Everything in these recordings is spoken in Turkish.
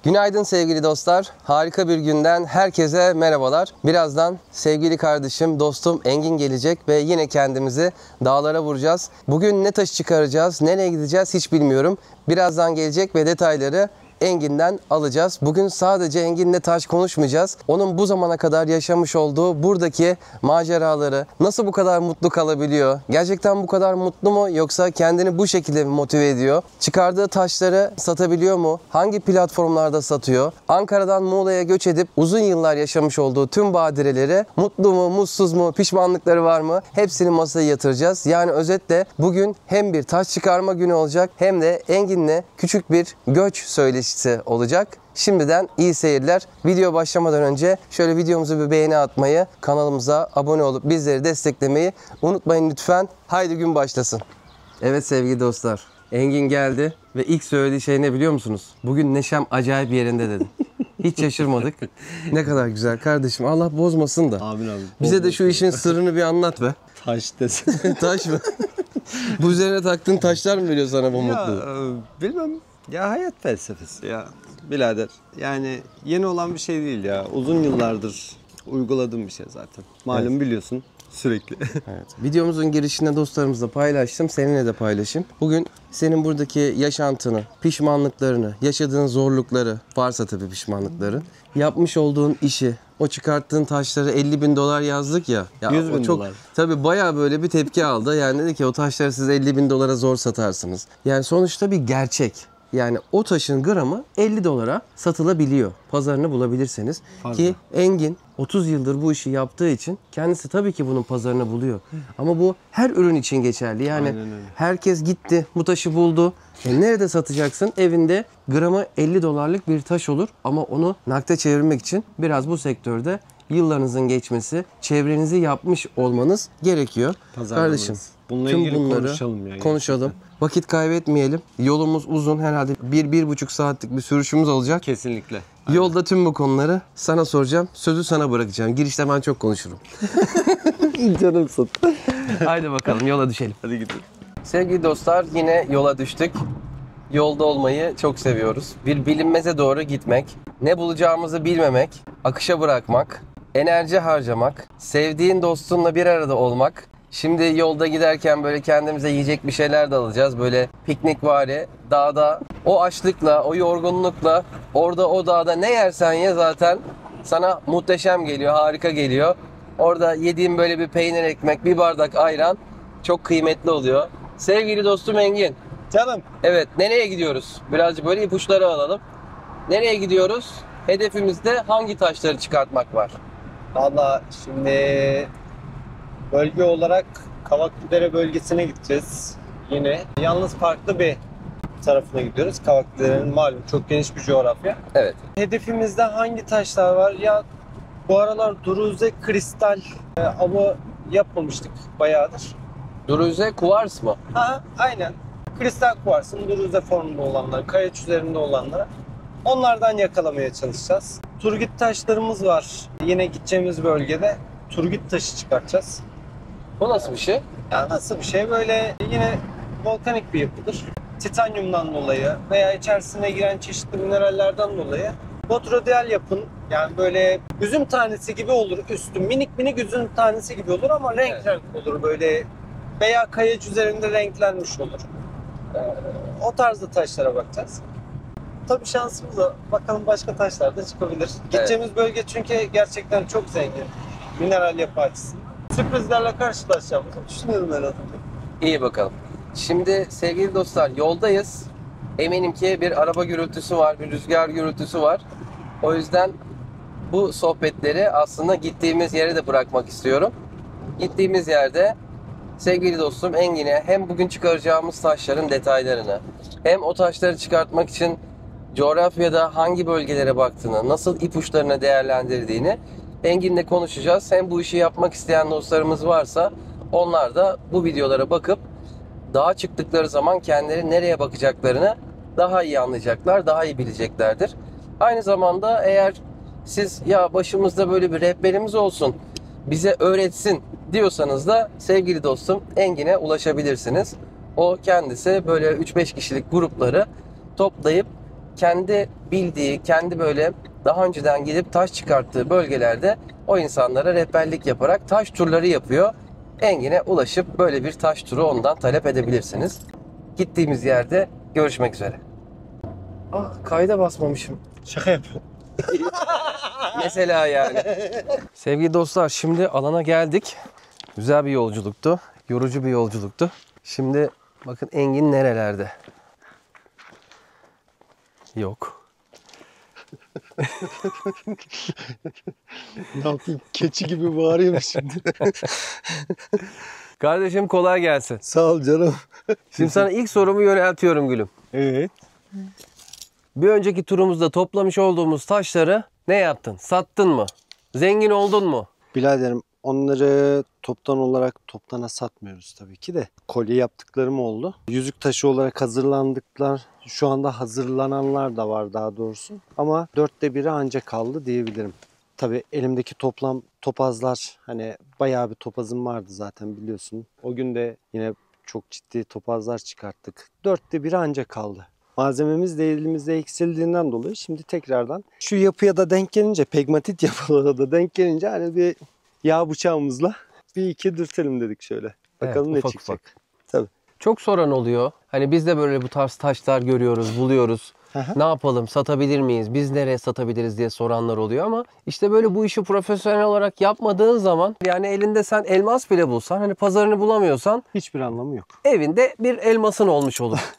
Günaydın sevgili dostlar. Harika bir günden herkese merhabalar. Birazdan sevgili kardeşim, dostum Engin gelecek ve yine kendimizi dağlara vuracağız. Bugün ne taşı çıkaracağız, nereye gideceğiz hiç bilmiyorum. Birazdan gelecek ve detayları Engin'den alacağız. Bugün sadece Engin'le taş konuşmayacağız. Onun bu zamana kadar yaşamış olduğu buradaki maceraları, nasıl bu kadar mutlu kalabiliyor? Gerçekten bu kadar mutlu mu yoksa kendini bu şekilde mi motive ediyor? Çıkardığı taşları satabiliyor mu? Hangi platformlarda satıyor? Ankara'dan Muğla'ya göç edip uzun yıllar yaşamış olduğu tüm badireleri mutlu mu, mutsuz mu, pişmanlıkları var mı? Hepsini masaya yatıracağız. Yani özetle bugün hem bir taş çıkarma günü olacak hem de Engin'le küçük bir göç söyleşisi olacak. Şimdiden iyi seyirler. Video başlamadan önce şöyle videomuzu bir beğeni atmayı, kanalımıza abone olup bizleri desteklemeyi unutmayın lütfen. Haydi gün başlasın. Evet sevgili dostlar, Engin geldi ve ilk söylediği şey ne biliyor musunuz? Bugün neşem acayip yerinde dedi. Hiç şaşırmadık. Ne kadar güzel kardeşim. Allah bozmasın da. Amin abi. Bize de şu işin sırrını bir anlat be. Taş desin. Taş mı? Bu üzerine taktığın taşlar mı veriyor sana bu mutluluğu? Bilmem. Ya hayat felsefesi ya birader. Yani yeni olan bir şey değil ya. Uzun yıllardır uyguladığım bir şey zaten. Malum biliyorsun sürekli. Evet. Videomuzun girişinde dostlarımızla paylaştım. Seninle de paylaşayım. Bugün senin buradaki yaşantını, pişmanlıklarını, yaşadığın zorlukları, varsa tabii pişmanlıkları, yapmış olduğun işi, o çıkarttığın taşları 50.000 dolar yazdık ya. 100.000 çok, dolar. tabii bayağı böyle bir tepki aldı. Yani dedi ki o taşları siz 50.000 dolara zor satarsınız. Yani sonuçta bir gerçek. Yani o taşın gramı 50 dolara satılabiliyor. Pazarını bulabilirseniz. Fazla. Ki Engin 30 yıldır bu işi yaptığı için kendisi tabii ki bunun pazarını buluyor. Ama bu her ürün için geçerli. Yani Aynen öyle. herkes gitti, bu taşı buldu. Nerede satacaksın? Evinde gramı 50 dolarlık bir taş olur. Ama onu nakde çevirmek için biraz bu sektörde yıllarınızın geçmesi, çevrenizi yapmış olmanız gerekiyor. Pazarlamanız. Kardeşim, Bununla tüm ilgili bunları konuşalım ya. konuşalım. Vakit kaybetmeyelim. Yolumuz uzun. Herhalde 1-1,5 saatlik bir sürüşümüz olacak. Kesinlikle. Yolda tüm bu konuları sana soracağım. Sözü sana bırakacağım. Girişte ben çok konuşurum. Canımsın. Haydi bakalım yola düşelim. Hadi gidelim. Sevgili dostlar, yine yola düştük. Yolda olmayı çok seviyoruz. Bir bilinmeze doğru gitmek, ne bulacağımızı bilmemek, akışa bırakmak, enerji harcamak, sevdiğin dostunla bir arada olmak. Şimdi yolda giderken böyle kendimize yiyecek bir şeyler de alacağız. Böyle piknikvari, dağda o açlıkla, o yorgunlukla, orada o dağda ne yersen ye zaten sana muhteşem geliyor, harika geliyor. Orada yediğim böyle bir peynir ekmek, bir bardak ayran çok kıymetli oluyor. Sevgili dostum Engin. Canım. Evet, nereye gidiyoruz? Birazcık böyle ipuçları alalım. Nereye gidiyoruz? Hedefimizde hangi taşları çıkartmak var? Valla şimdi bölge olarak Kavaklıdere bölgesine gideceğiz yine. Yalnız farklı bir tarafına gidiyoruz. Kavaklıdere'nin malum çok geniş bir coğrafya. Evet. Hedefimizde hangi taşlar var? Ya bu aralar Duruze kristal avı yapmamıştık bayağıdır. Duruze kuvars mı? Ha, aynen. Kristal kuvarsın Duruze formunda olanlar, kayaç üzerinde olanlar. Onlardan yakalamaya çalışacağız. Turgit taşlarımız var. Yine gideceğimiz bölgede turgit taşı çıkartacağız. Bu nasıl bir şey? Ya nasıl bir şey? Böyle yine volkanik bir yapıdır. Titanyumdan dolayı veya içerisine giren çeşitli minerallerden dolayı botrodial yapın, yani böyle üzüm tanesi gibi olur üstü. Minik minik üzüm tanesi gibi olur ama renk renk olur böyle veya kayaç üzerinde renklenmiş olur. O tarzda taşlara bakacağız. Tabii şansımıza bakalım başka taşlar da çıkabilir. Gideceğimiz bölge çünkü gerçekten çok zengin. Mineral yapı açısından. Sürprizlerle karşılaşacağımızı düşünüyorum en azından. İyi bakalım. Şimdi sevgili dostlar yoldayız. Eminim ki bir araba gürültüsü var, bir rüzgar gürültüsü var. O yüzden bu sohbetleri aslında gittiğimiz yere de bırakmak istiyorum. Gittiğimiz yerde sevgili dostum Engin'e hem bugün çıkaracağımız taşların detaylarını, hem o taşları çıkartmak için coğrafyada hangi bölgelere baktığını, nasıl ipuçlarını değerlendirdiğini Engin'le konuşacağız. Hem bu işi yapmak isteyen dostlarımız varsa onlar da bu videolara bakıp dağa çıktıkları zaman kendileri nereye bakacaklarını daha iyi anlayacaklar, daha iyi bileceklerdir. Aynı zamanda eğer siz ya başımızda böyle bir rehberimiz olsun, bize öğretsin diyorsanız da sevgili dostum Engin'e ulaşabilirsiniz. O kendisi böyle 3-5 kişilik grupları toplayıp kendi bildiği, kendi böyle daha önceden gidip taş çıkarttığı bölgelerde o insanlara rehberlik yaparak taş turları yapıyor. Engin'e ulaşıp böyle bir taş turu ondan talep edebilirsiniz. Gittiğimiz yerde görüşmek üzere. Ah, kayda basmamışım. Şaka yapıyorum. Mesela yani. Sevgili dostlar, şimdi alana geldik. Güzel bir yolculuktu. Yorucu bir yolculuktu. Şimdi bakın Engin nerelerde? Yok. Ne yapayım? Keçi gibi bağırıyorum şimdi. Kardeşim kolay gelsin. Sağ ol canım. Şimdi sana ilk sorumu yöneltiyorum gülüm. Evet. Bir önceki turumuzda toplamış olduğumuz taşları ne yaptın? Sattın mı? Zengin oldun mu? Biraderim, onları toptan olarak toptana satmıyoruz tabii ki de. Kolye yaptıklarım oldu. Yüzük taşı olarak hazırlandıklar. Şu anda hazırlananlar da var daha doğrusu. Ama 1/4 ancak kaldı diyebilirim. Tabii elimdeki toplam topazlar, hani bayağı bir topazım vardı zaten biliyorsun. O gün de yine çok ciddi topazlar çıkarttık. 1/4 ancak kaldı. Malzememiz de elimizde eksildiğinden dolayı şimdi tekrardan şu yapıya da denk gelince, pegmatit yapılara da denk gelince hani bir yağ bıçağımızla bir iki dürtelim dedik şöyle. Bakalım Evet, ne ufak çıkacak. ufak. Tabii. Çok soran oluyor. Hani biz de böyle bu tarz taşlar görüyoruz, buluyoruz. Hı. Ne yapalım, satabilir miyiz, biz nereye satabiliriz diye soranlar oluyor ama işte böyle bu işi profesyonel olarak yapmadığın zaman, yani elinde sen elmas bile bulsan, hani pazarını bulamıyorsan Hiçbir anlamı yok. evinde bir elmasın olmuş olur.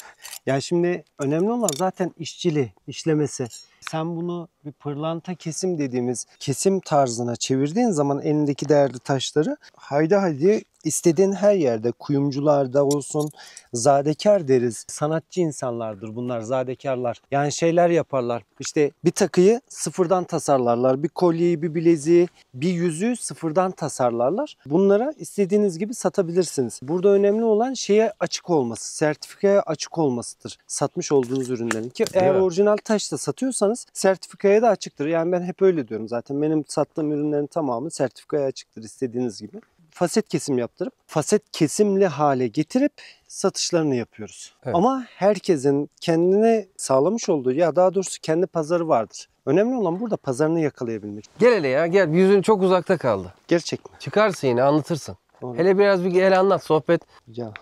Ya şimdi önemli olan zaten işçiliği, işlemesi. Sen bunu bir pırlanta kesim dediğimiz kesim tarzına çevirdiğin zaman elindeki değerli taşları haydi istediğin her yerde, kuyumcularda olsun, zadekar deriz. Sanatçı insanlardır bunlar, zadekarlar. Yani şeyler yaparlar. İşte bir takıyı sıfırdan tasarlarlar. Bir kolyeyi, bir bileziği, bir yüzüğü sıfırdan tasarlarlar. Bunlara istediğiniz gibi satabilirsiniz. Burada önemli olan şeye açık olması, sertifikaya açık olmasıdır. Satmış olduğunuz ürünlerin ki eğer mi? orijinal taşla satıyorsanız sertifikaya da açıktır. Yani ben hep öyle diyorum zaten. Benim sattığım ürünlerin tamamı sertifikaya açıktır istediğiniz gibi. Faset kesim yaptırıp faset kesimli hale getirip satışlarını yapıyoruz. Evet. Ama herkesin kendine sağlamış olduğu, ya daha doğrusu kendi pazarı vardır. Önemli olan burada pazarını yakalayabilmek. Gel hele ya, gel. Yüzün çok uzakta kaldı. Gerçek mi? Çıkarsın yine, anlatırsın. Doğru. Hele biraz bir gel anlat, sohbet Ya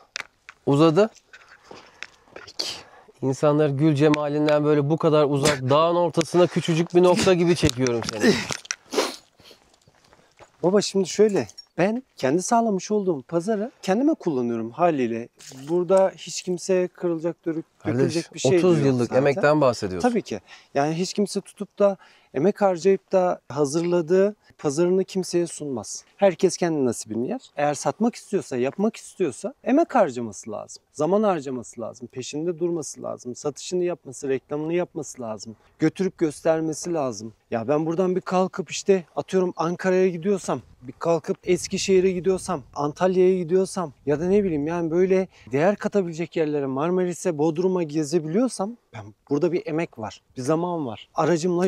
uzadı. peki. İnsanlar gül cemalinden böyle bu kadar uzak, dağın ortasına küçücük bir nokta gibi çekiyorum seni. Baba şimdi şöyle, ben kendi sağlamış olduğum pazarı kendime kullanıyorum haliyle. Burada hiç kimseye kırılacak, dökülecek bir şey 30 yok yıllık zaten. emekten bahsediyorsun. Tabii ki. Yani hiç kimse tutup da emek harcayıp da hazırladığı pazarını kimseye sunmaz. Herkes kendi nasibini yer. Eğer satmak istiyorsa, yapmak istiyorsa emek harcaması lazım. Zaman harcaması lazım. Peşinde durması lazım. Satışını yapması, reklamını yapması lazım. Götürüp göstermesi lazım. Ya ben buradan bir kalkıp işte atıyorum Ankara'ya gidiyorsam, bir kalkıp Eskişehir'e gidiyorsam, Antalya'ya gidiyorsam ya da ne bileyim yani böyle değer katabilecek yerlere, Marmaris'e, Bodrum'a gezebiliyorsam ben burada bir emek var, bir zaman var. Aracımla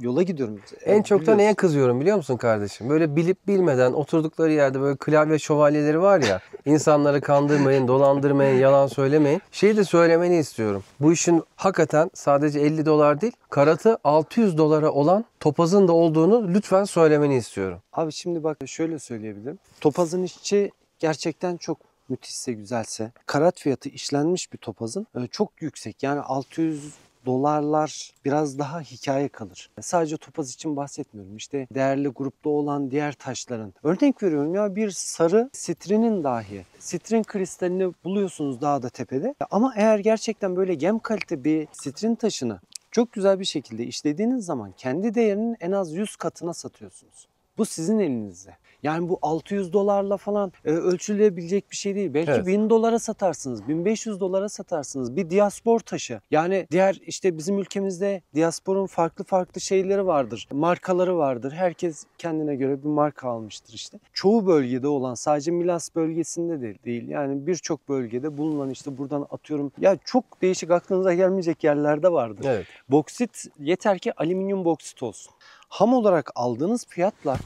yola gidiyorum. En çok da Biliyorsun. neye kızıyorum biliyor musun kardeşim? Böyle bilip bilmeden oturdukları yerde böyle klavye şövalyeleri var ya. İnsanları kandırmayın, dolandırmayın, yalan söylemeyin. Şeyi de söylemeni istiyorum. Bu işin hakikaten sadece 50 dolar değil, karatı 600 dolara olan topazın da olduğunu lütfen söylemeni istiyorum. Abi şimdi bak şöyle söyleyebilirim. Topazın işçi gerçekten çok müthişse, güzelse, karat fiyatı işlenmiş bir topazın çok yüksek. Yani 600 dolarlar biraz daha hikaye kalır. Sadece topaz için bahsetmiyorum. İşte değerli grupta olan diğer taşların. Örnek veriyorum ya, bir sarı sitrinin dahi. Sitrin kristalini buluyorsunuz dağda, tepede. Ama eğer gerçekten böyle gem kalite bir sitrin taşını çok güzel bir şekilde işlediğiniz zaman kendi değerinin en az 100 katına satıyorsunuz. Bu sizin elinizde. Yani bu 600 dolarla falan ölçülebilecek bir şey değil. Belki Evet. 1000 dolara satarsınız, 1500 dolara satarsınız. Bir diaspor taşı. Yani diğer işte bizim ülkemizde diasporun farklı şeyleri vardır. Markaları vardır. Herkes kendine göre bir marka almıştır işte. Çoğu bölgede olan, sadece Milas bölgesinde de değil. Yani birçok bölgede bulunan, işte buradan atıyorum. Ya çok değişik, aklınıza gelmeyecek yerlerde vardır. Evet. Boksit yeter ki alüminyum boksit olsun. Ham olarak aldığınız fiyatlar,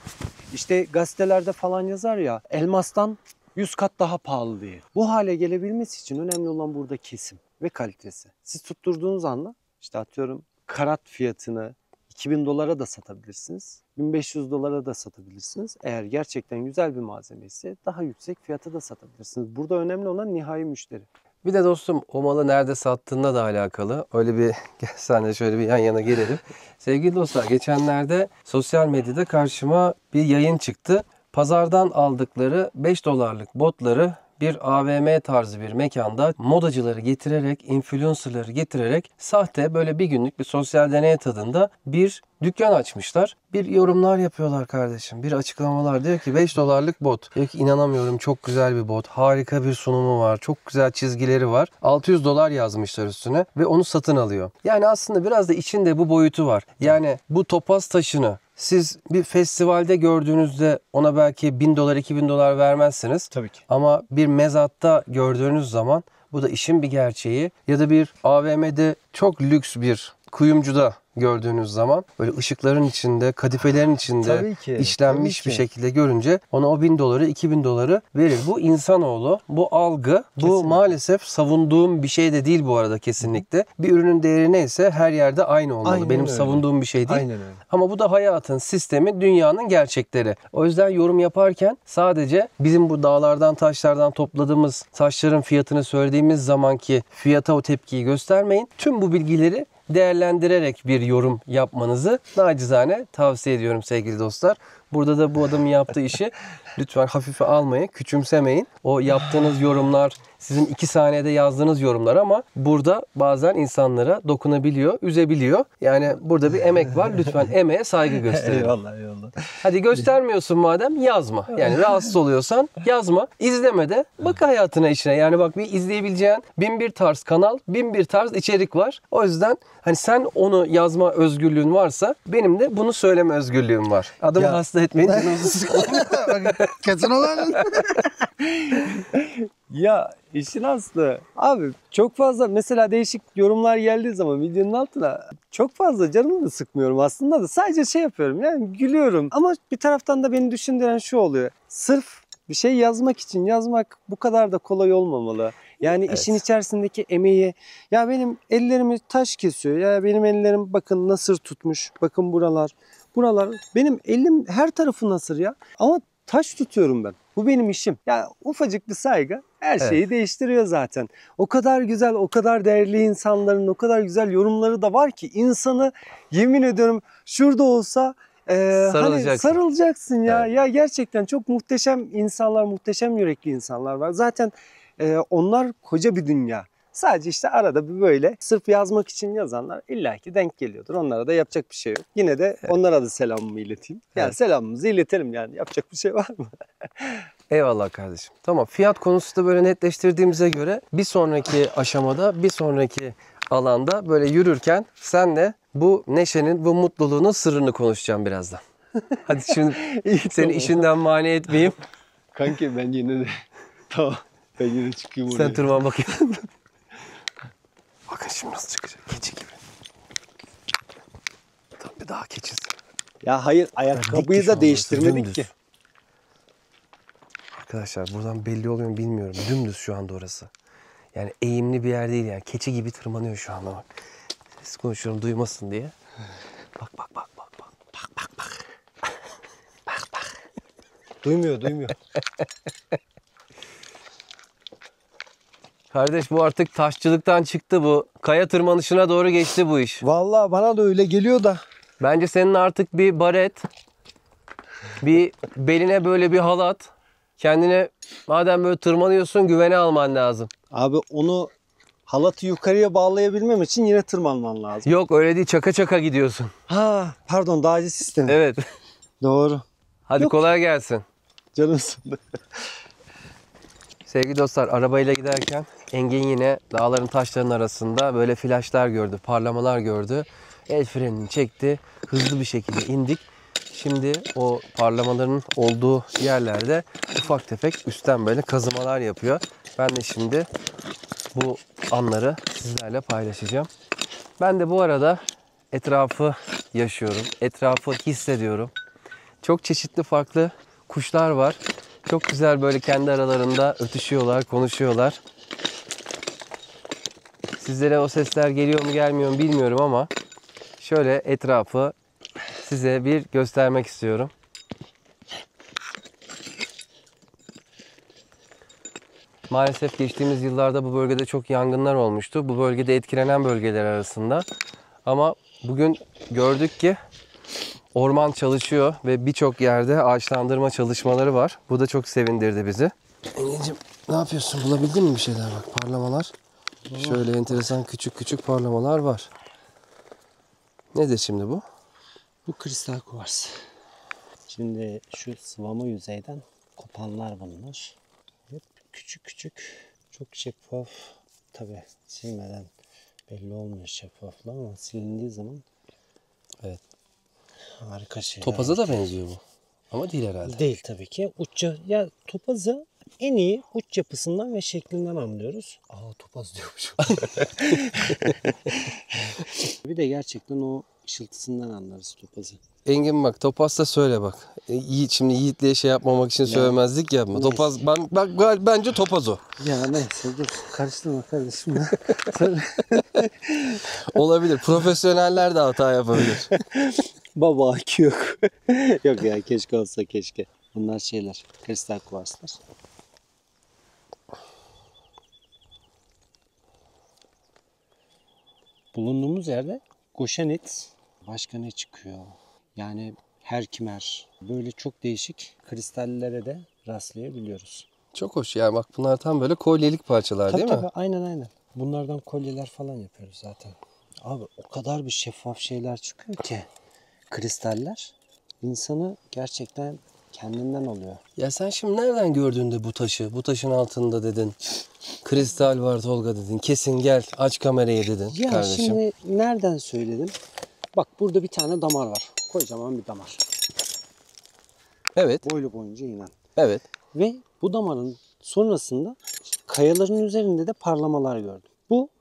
işte gazetelerde falan yazar ya, elmastan 100 kat daha pahalı diye. Bu hale gelebilmesi için önemli olan burada kesim ve kalitesi. Siz tutturduğunuz anda İşte atıyorum karat fiyatını 2000 dolara da satabilirsiniz. 1500 dolara da satabilirsiniz. Eğer gerçekten güzel bir malzeme ise daha yüksek fiyata da satabilirsiniz. Burada önemli olan nihai müşteri. Bir de dostum o malı nerede sattığında da alakalı. Öyle bir gel senle şöyle bir yan yana gelelim. Sevgili dostlar, geçenlerde sosyal medyada karşıma bir yayın çıktı. Pazardan aldıkları 5 dolarlık botları bir AVM tarzı bir mekanda modacıları getirerek, influencerları getirerek sahte böyle bir günlük bir sosyal deney tadında bir dükkan açmışlar. Bir yorumlar yapıyorlar kardeşim. Bir açıklamalar. Diyor ki 5 dolarlık bot. Diyor ki inanamıyorum, çok güzel bir bot. Harika bir sunumu var. Çok güzel çizgileri var. 600 dolar yazmışlar üstüne ve onu satın alıyor. Yani aslında biraz da içinde bu boyutu var. Yani bu topaz taşını siz bir festivalde gördüğünüzde ona belki 1000 dolar 2000 dolar vermezsiniz. Tabii ki. Ama bir mezatta gördüğünüz zaman bu da işin bir gerçeği. Ya da bir AVM'de çok lüks bir kuyumcuda gördüğünüz zaman böyle ışıkların içinde, kadifelerin içinde Tabii ki, işlenmiş tabii bir ki. şekilde görünce ona o 1000 doları 2000 doları verir. Bu insanoğlu, bu algı, bu Kesinlikle. maalesef savunduğum bir şey de değil bu arada kesinlikle. Bir ürünün değeri neyse her yerde aynı olmalı. Aynen Benim öyle. savunduğum bir şey değil. Aynen öyle. Ama bu da hayatın, sistemin, dünyanın gerçekleri. O yüzden yorum yaparken sadece bizim bu dağlardan, taşlardan topladığımız taşların fiyatını söylediğimiz zamanki fiyata o tepkiyi göstermeyin. Tüm bu bilgileri değerlendirerek bir yorum yapmanızı nacizane tavsiye ediyorum sevgili dostlar. Burada da bu adamın yaptığı işi lütfen hafife almayın, küçümsemeyin. O yaptığınız yorumlar sizin 2 saniyede yazdığınız yorumlar ama burada bazen insanlara dokunabiliyor, üzebiliyor. Yani burada bir emek var. Lütfen emeğe saygı gösterin. Eyvallah eyvallah. Hadi göstermiyorsun madem yazma. Yani rahatsız oluyorsan yazma. İzleme de bak hayatına, işine. Yani bak bir izleyebileceğin 1001 tarz kanal, 1001 tarz içerik var. O yüzden hani sen onu yazma özgürlüğün varsa benim de bunu söyleme özgürlüğüm var. Adamı Ya. hasta etmeyin. canınızı sıkmayın. Kesin olan. Ya işin aslı abi çok fazla mesela değişik yorumlar geldiği zaman videonun altına çok fazla canımı da sıkmıyorum aslında da sadece şey yapıyorum yani gülüyorum ama bir taraftan da beni düşündüren şu oluyor. Sırf bir şey yazmak için yazmak bu kadar da kolay olmamalı. Yani Evet. işin içerisindeki emeği ya benim ellerimi taş kesiyor ya benim ellerim bakın nasır tutmuş bakın buralar benim elim her tarafı nasır ya ama taş tutuyorum ben. Bu benim işim. Ya ufacık bir saygı her şeyi değiştiriyor zaten. O kadar güzel, o kadar değerli insanların o kadar güzel yorumları da var ki insanı yemin ediyorum şurada olsa Sarılacaksın. hani sarılacaksın ya. Evet. Ya gerçekten çok muhteşem insanlar, muhteşem yürekli insanlar var. Zaten onlar koca bir dünya. Sadece işte arada bir böyle sırf yazmak için yazanlar illaki denk geliyordur. Onlara da yapacak bir şey yok. Yine de onlara da selamımı ileteyim. Yani Evet. selamımızı iletelim yani. Yapacak bir şey var mı? Eyvallah kardeşim. Tamam, fiyat konusu da böyle netleştirdiğimize göre bir sonraki aşamada, bir sonraki alanda böyle yürürken senle bu neşenin, bu mutluluğunun sırrını konuşacağım birazdan. Hadi şimdi seni tamam. işinden mani etmeyeyim. Kanki ben yine de tamam. Ben yine çıkayım oraya. Sen tırman bakayım. Bakın şimdi nasıl çıkacak. Keçi gibi. Tabii daha keçisi. Ya hayır Dik ayakkabıyı ki şu an da değiştirmedik orası, ki. dümdüz. Arkadaşlar buradan belli oluyor mu bilmiyorum. Dümdüz şu anda orası. Yani eğimli bir yer değil yani. Keçi gibi tırmanıyor şu anda bak. Ses konuşuyorum duymasın diye. Bak bak bak bak bak. Bak bak bak. Bak bak. Duymuyor. Kardeş bu artık taşçılıktan çıktı bu. Kaya tırmanışına doğru geçti bu iş. Vallahi bana da öyle geliyor da. Bence senin artık bir baret, bir beline böyle bir halat, kendine madem böyle tırmanıyorsun güvene alman lazım. Abi onu halatı yukarıya bağlayabilmem için yine tırmanman lazım. Yok öyle değil, çaka çaka gidiyorsun. Ha pardon dağcı sistemi. Evet. Doğru. Hadi Yok. kolay gelsin. Canım sıkıldı. Sevgili dostlar, arabayla giderken Engin yine dağların taşların arasında böyle flaşlar gördü, parlamalar gördü. El frenini çekti, hızlı bir şekilde indik. Şimdi o parlamaların olduğu yerlerde ufak tefek üstten böyle kazımalar yapıyor. Ben de şimdi bu anları sizlerle paylaşacağım. Ben de bu arada etrafı yaşıyorum, etrafı hissediyorum. Çok çeşitli farklı kuşlar var. Çok güzel böyle kendi aralarında ötüşüyorlar, konuşuyorlar. Sizlere o sesler geliyor mu gelmiyor mu bilmiyorum ama şöyle etrafı size bir göstermek istiyorum. Maalesef geçtiğimiz yıllarda bu bölgede çok yangınlar olmuştu. Bu bölgede etkilenen bölgeler arasında. Ama bugün gördük ki orman çalışıyor ve birçok yerde ağaçlandırma çalışmaları var. Bu da çok sevindirdi bizi. Engin'cim ne yapıyorsun? Bulabildin mi bir şeyler bak parlamalar? Şöyle enteresan küçük küçük parlamalar var. Nedir şimdi bu? Bu kristal kuvars. Şimdi şu sıvama yüzeyden kopanlar bunlar. Hep küçük küçük, çok şeffaf. Tabi silmeden belli olmuyor şeffaflığı ama silindiği zaman Evet. harika şeyler. Topaza da benziyor bu. Ama değil herhalde. Değil tabii ki. Ya topazı en iyi uç yapısından ve şeklinden anlıyoruz. Topaz diyormuşum. Bir de gerçekten o ışıltısından anlarız topazı. Engin bak topaz da söyle bak. Yiğit şimdi Yiğit'le şey yapmamak için söylemezlik yapma. Neyse. Topaz bence topaz o. Ya neyse dur karıştırma kardeşim. Olabilir. Profesyoneller de hata yapabilir. Baba akü yok. Yok ya keşke olsa keşke. Bunlar şeyler. Kristal kuvarslar. Bulunduğumuz yerde goşenit. Başka ne çıkıyor? Yani herkimer. Böyle çok değişik kristallere de rastlayabiliyoruz. Çok hoş ya. Bak bunlar tam böyle kolyelik parçalar Tabii değil tabii mi? aynen. Bunlardan kolyeler falan yapıyoruz zaten. Abi o kadar bir şeffaf şeyler çıkıyor ki kristaller insanı gerçekten kendinden oluyor. Ya sen şimdi nereden gördün de bu taşı? Bu taşın altında dedin. Kristal var Tolga dedin. Kesin gel aç kamerayı dedin Ya kardeşim. şimdi nereden söyledim? Bak burada bir tane damar var. Kocaman bir damar. Evet. Boylu boyunca inen. Evet. Ve bu damarın sonrasında kayaların üzerinde de parlamalar gördüm.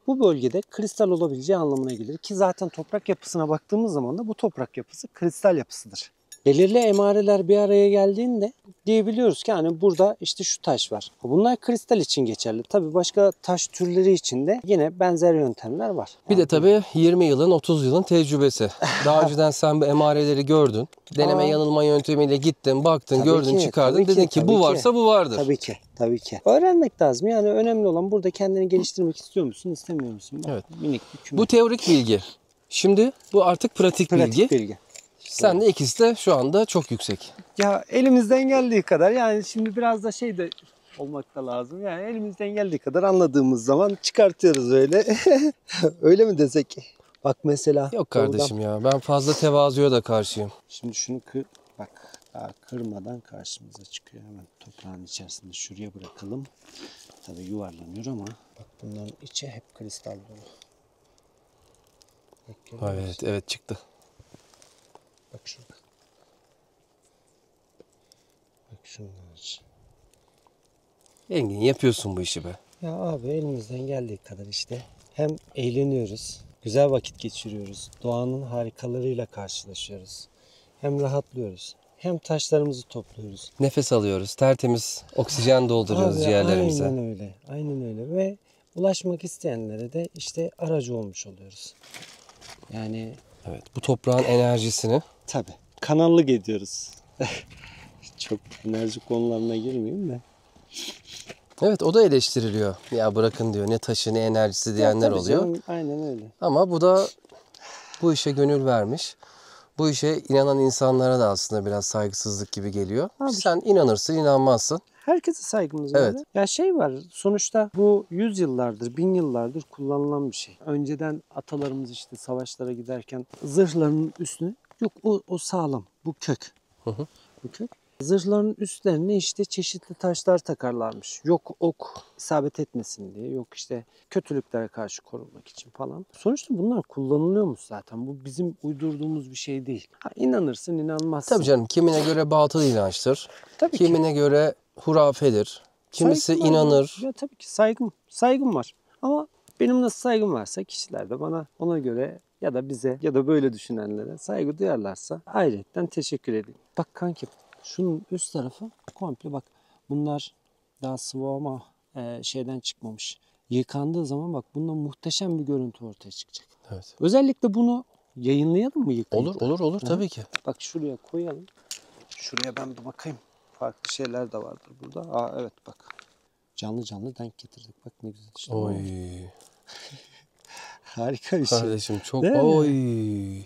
Bu bölgede kristal olabileceği anlamına gelir ki zaten toprak yapısına baktığımız zaman da bu toprak yapısı kristal yapısıdır. Belirli emareler bir araya geldiğinde diyebiliyoruz ki hani burada işte şu taş var. Bunlar kristal için geçerli. Tabii başka taş türleri için de yine benzer yöntemler var. Bir de tabii 20 yılın 30 yılın tecrübesi. Daha önceden sen bu emareleri gördün. Deneme yanılma yöntemiyle gittin, baktın, Tabii gördün, ki, çıkardın. tabii ki, Dedin ki tabii bu ki. varsa bu vardır. Tabii ki. Öğrenmek lazım. Yani önemli olan burada kendini geliştirmek istiyor musun, istemiyor musun? Bak, Evet. minik bir küme. Bu teorik bilgi. Şimdi bu artık pratik bilgi. bilgi. Sen de ikisi de şu anda çok yüksek. Ya elimizden geldiği kadar yani şimdi biraz da şey de olmak da lazım. Yani elimizden geldiği kadar anladığımız zaman çıkartıyoruz öyle. Öyle mi desek? Bak mesela. Yok kardeşim ya ben fazla tevazuya da karşıyım. Şimdi şunu bak daha kırmadan karşımıza çıkıyor. Hemen toprağın içerisinde şuraya bırakalım. Tabii yuvarlanıyor ama bak bunların içi hep kristal dolu. Bak, görüyor musun? Evet çıktı. Bak şurada. Bak şunlar. Engin yapıyorsun bu işi be. Ya abi elimizden geldiği kadar işte hem eğleniyoruz, güzel vakit geçiriyoruz, doğanın harikalarıyla karşılaşıyoruz. Hem rahatlıyoruz, hem taşlarımızı topluyoruz. Nefes alıyoruz, tertemiz oksijen dolduruyoruz Abi, ciğerlerimize. aynen öyle ve ulaşmak isteyenlere de işte aracı olmuş oluyoruz. Yani Evet, bu toprağın enerjisini tabii kanallık ediyoruz. Çok enerji konularına girmeyeyim de. evet o da eleştiriliyor. Ya bırakın diyor ne taşı ne enerjisi diyenler Tabii oluyor. canım, aynen öyle. Ama bu da bu işe gönül vermiş. Bu işe inanan insanlara da aslında biraz saygısızlık gibi geliyor. Abi. Sen inanırsın, inanmazsın. Herkese saygımız var. Evet. Ya şey var sonuçta bu 100 yıllardır, 1000 yıllardır kullanılan bir şey. Önceden atalarımız işte savaşlara giderken zırhlarının üstüne yok o sağlam. Bu kök. Hı hı. Bu kök. Zırhların üstlerine işte çeşitli taşlar takarlarmış. Yok ok isabet etmesin diye. Yok işte kötülüklere karşı korunmak için falan. Sonuçta bunlar kullanılıyormuş zaten. Bu bizim uydurduğumuz bir şey değil. Ha, inanırsın inanmazsın. Tabii canım kimine göre batıl inançtır. Tabii ki. Kimine göre hurafedir. Kimisi Saygım var inanır. Ya tabii ki saygım var. Ama benim nasıl saygım varsa kişiler de bana ona göre ya da bize ya da böyle düşünenlere saygı duyarlarsa ayrıyetten teşekkür edeyim. Bak kankim şunun üst tarafı komple bak bunlar daha sıvı ama şeyden çıkmamış. yıkandığı zaman bak bundan muhteşem bir görüntü ortaya çıkacak. Evet. Özellikle bunu yayınlayalım mı yıkayıp? Olur tabii ki. Bak şuraya koyalım. Şuraya ben bir bakayım. Farklı şeyler de vardır burada. Aa evet bak. Canlı canlı denk getirdik. Bak ne güzel işte. Oy. Harika bir şey. Kardeşim çok Değil mi? oy.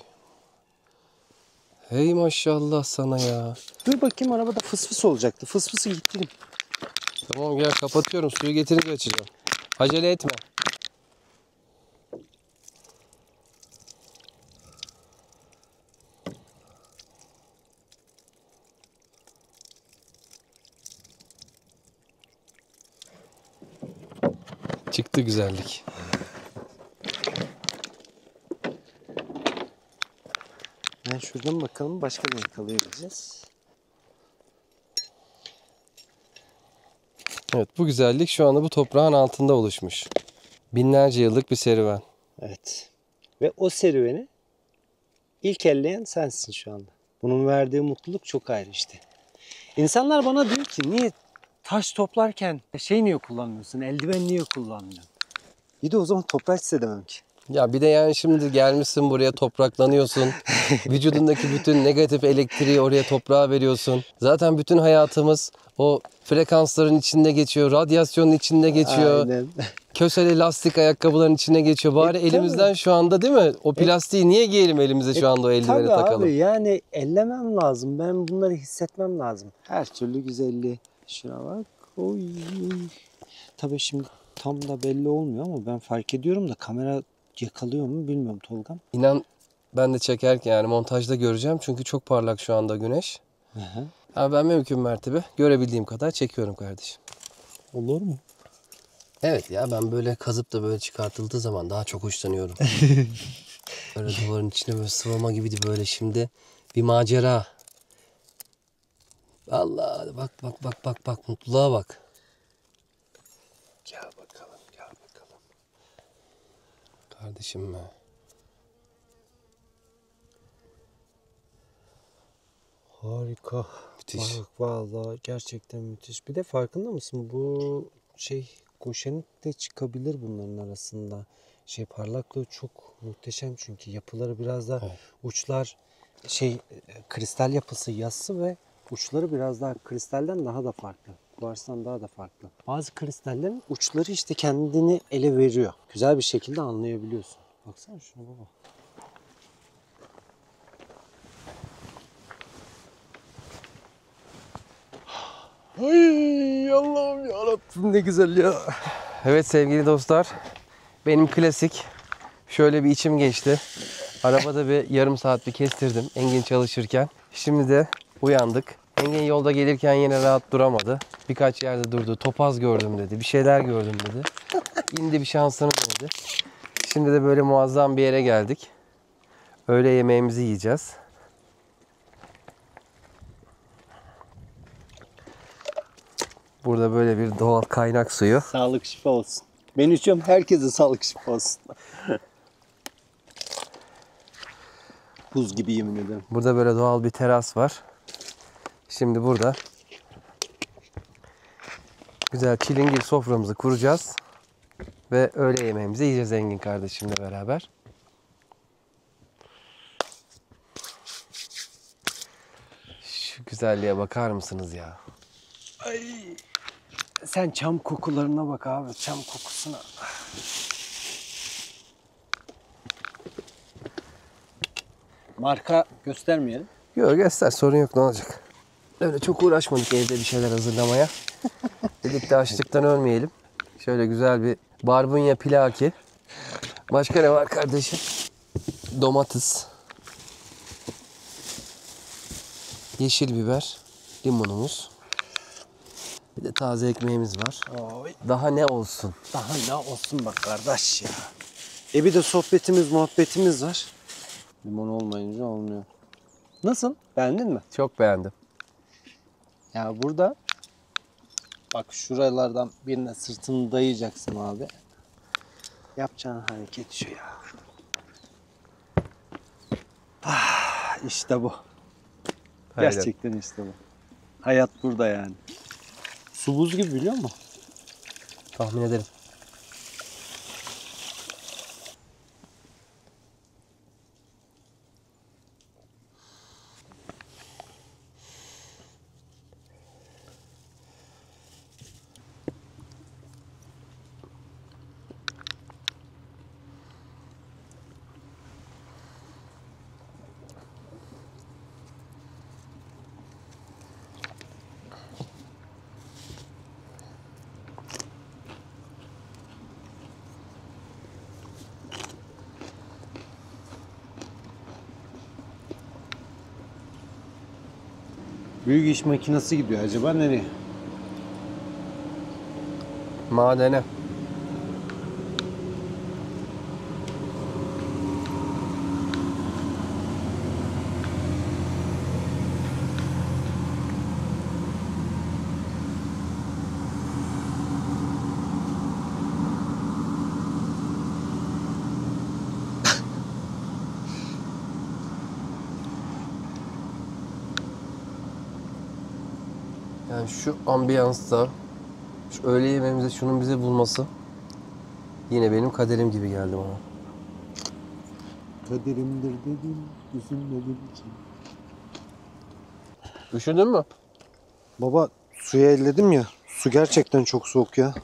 Hey maşallah sana ya. Dur bakayım arabada fıs olacaktı. Fısı gittim. Tamam gel kapatıyorum. Suyu getirince açacağım. Acele etme. Çıktı güzellik. Ben şuradan bakalım başka ne yakalayabileceğiz. Evet bu güzellik şu anda bu toprağın altında oluşmuş. Binlerce yıllık bir serüven. Evet. Ve o serüveni ilk elleyen sensin şu anda. Bunun verdiği mutluluk çok ayrı işte. İnsanlar bana diyor ki niye taş toplarken niye kullanmıyorsun? Eldiven niye kullanmıyorsun? Bir de o zaman toprak hissedemem ki. Ya bir de yani şimdi gelmişsin buraya topraklanıyorsun. Vücudundaki bütün negatif elektriği oraya toprağa veriyorsun. Zaten bütün hayatımız o frekansların içinde geçiyor. Radyasyonun içinde geçiyor. Aynen. Kösele lastik ayakkabıların içine geçiyor. Bari elimizden şu anda değil mi? O plastiği niye giyelim elimize şu anda o eldiveni Tabii takalım? abi yani ellemem lazım. Ben bunları hissetmem lazım. Her türlü güzelliği. Şuna bak. Oy. Tabii şimdi tam da belli olmuyor ama ben fark ediyorum da kamera yakalıyor mu bilmiyorum Tolgam. İnan ben de çekerken yani montajda göreceğim. Çünkü çok parlak şu anda güneş. Hı hı. Ama ben mümkün mertebe görebildiğim kadar çekiyorum kardeşim. Olur mu? Evet ya ben böyle kazıp da böyle çıkartıldığı zaman daha çok hoşlanıyorum. Böyle duvarın içine böyle sıvama gibiydi böyle şimdi. Bir macera. Allah bak mutluluğa bak. Gel bakalım. Kardeşim be. Harika. Müthiş. Bak vallahi gerçekten müthiş. Bir de farkında mısın? Bu goşenik de çıkabilir bunların arasında. Parlaklığı çok muhteşem çünkü yapıları biraz da Evet. uçlar kristal yapısı yassı ve uçları biraz daha kristalden daha da farklı. Kuarstan daha da farklı. Bazı kristallerin uçları işte kendini ele veriyor. Güzel bir şekilde anlayabiliyorsun. Baksana şuna baba. Ay Allah'ım yarabbim ne güzel ya. Evet sevgili dostlar. Benim klasik. Şöyle bir içim geçti. Arabada bir yarım saat bir kestirdim Engin çalışırken. Şimdi de uyandık. Engin yolda gelirken yine rahat duramadı. Birkaç yerde durdu. Topaz gördüm dedi. Bir şeyler gördüm dedi. İndi bir şansını denedi. Şimdi de böyle muazzam bir yere geldik. Öğle yemeğimizi yiyeceğiz. Burada böyle bir doğal kaynak suyu. Sağlık şifa olsun. Ben içiyorum, herkese sağlık şifa olsun. Buz gibi yemin ederim. Burada böyle doğal bir teras var. Şimdi burada güzel çilingir soframızı kuracağız. Ve öğle yemeğimizi yiyeceğiz Engin kardeşimle beraber. Şu güzelliğe bakar mısınız ya? Sen çam kokularına bak abi, çam kokusuna. Marka göstermeyelim. Yok göster sorun yok ne olacak. Öyle çok uğraşmadık evde bir şeyler hazırlamaya. Dedik de açlıktan ölmeyelim. Şöyle güzel bir barbunya pilaki. Başka ne var kardeşim? Domates. Yeşil biber. Limonumuz. Bir de taze ekmeğimiz var. Oy. Daha ne olsun? Daha ne olsun bak kardeş ya. Bir de sohbetimiz, muhabbetimiz var. Limon olmayınca olmuyor. Nasıl? Beğendin mi? Çok beğendim. Ya burada bak şuralardan birine sırtını dayayacaksın abi. Yapacağın hareket şu ya. Ah, işte bu. Aynen. Gerçekten işte bu. Hayat burada yani. Su buz gibi biliyor musun? Tahmin ederim. Büyük iş makinesi gidiyor, acaba nereye? Madene. Yani şu ambiyansta, şu öğle yemeğimizde şunun bizi bulması yine benim kaderim gibi geldi bana. Kaderimdir dedim, üzülmedim ki. Üşüdün mü? Baba, suyu elledim ya. Su gerçekten çok soğuk ya.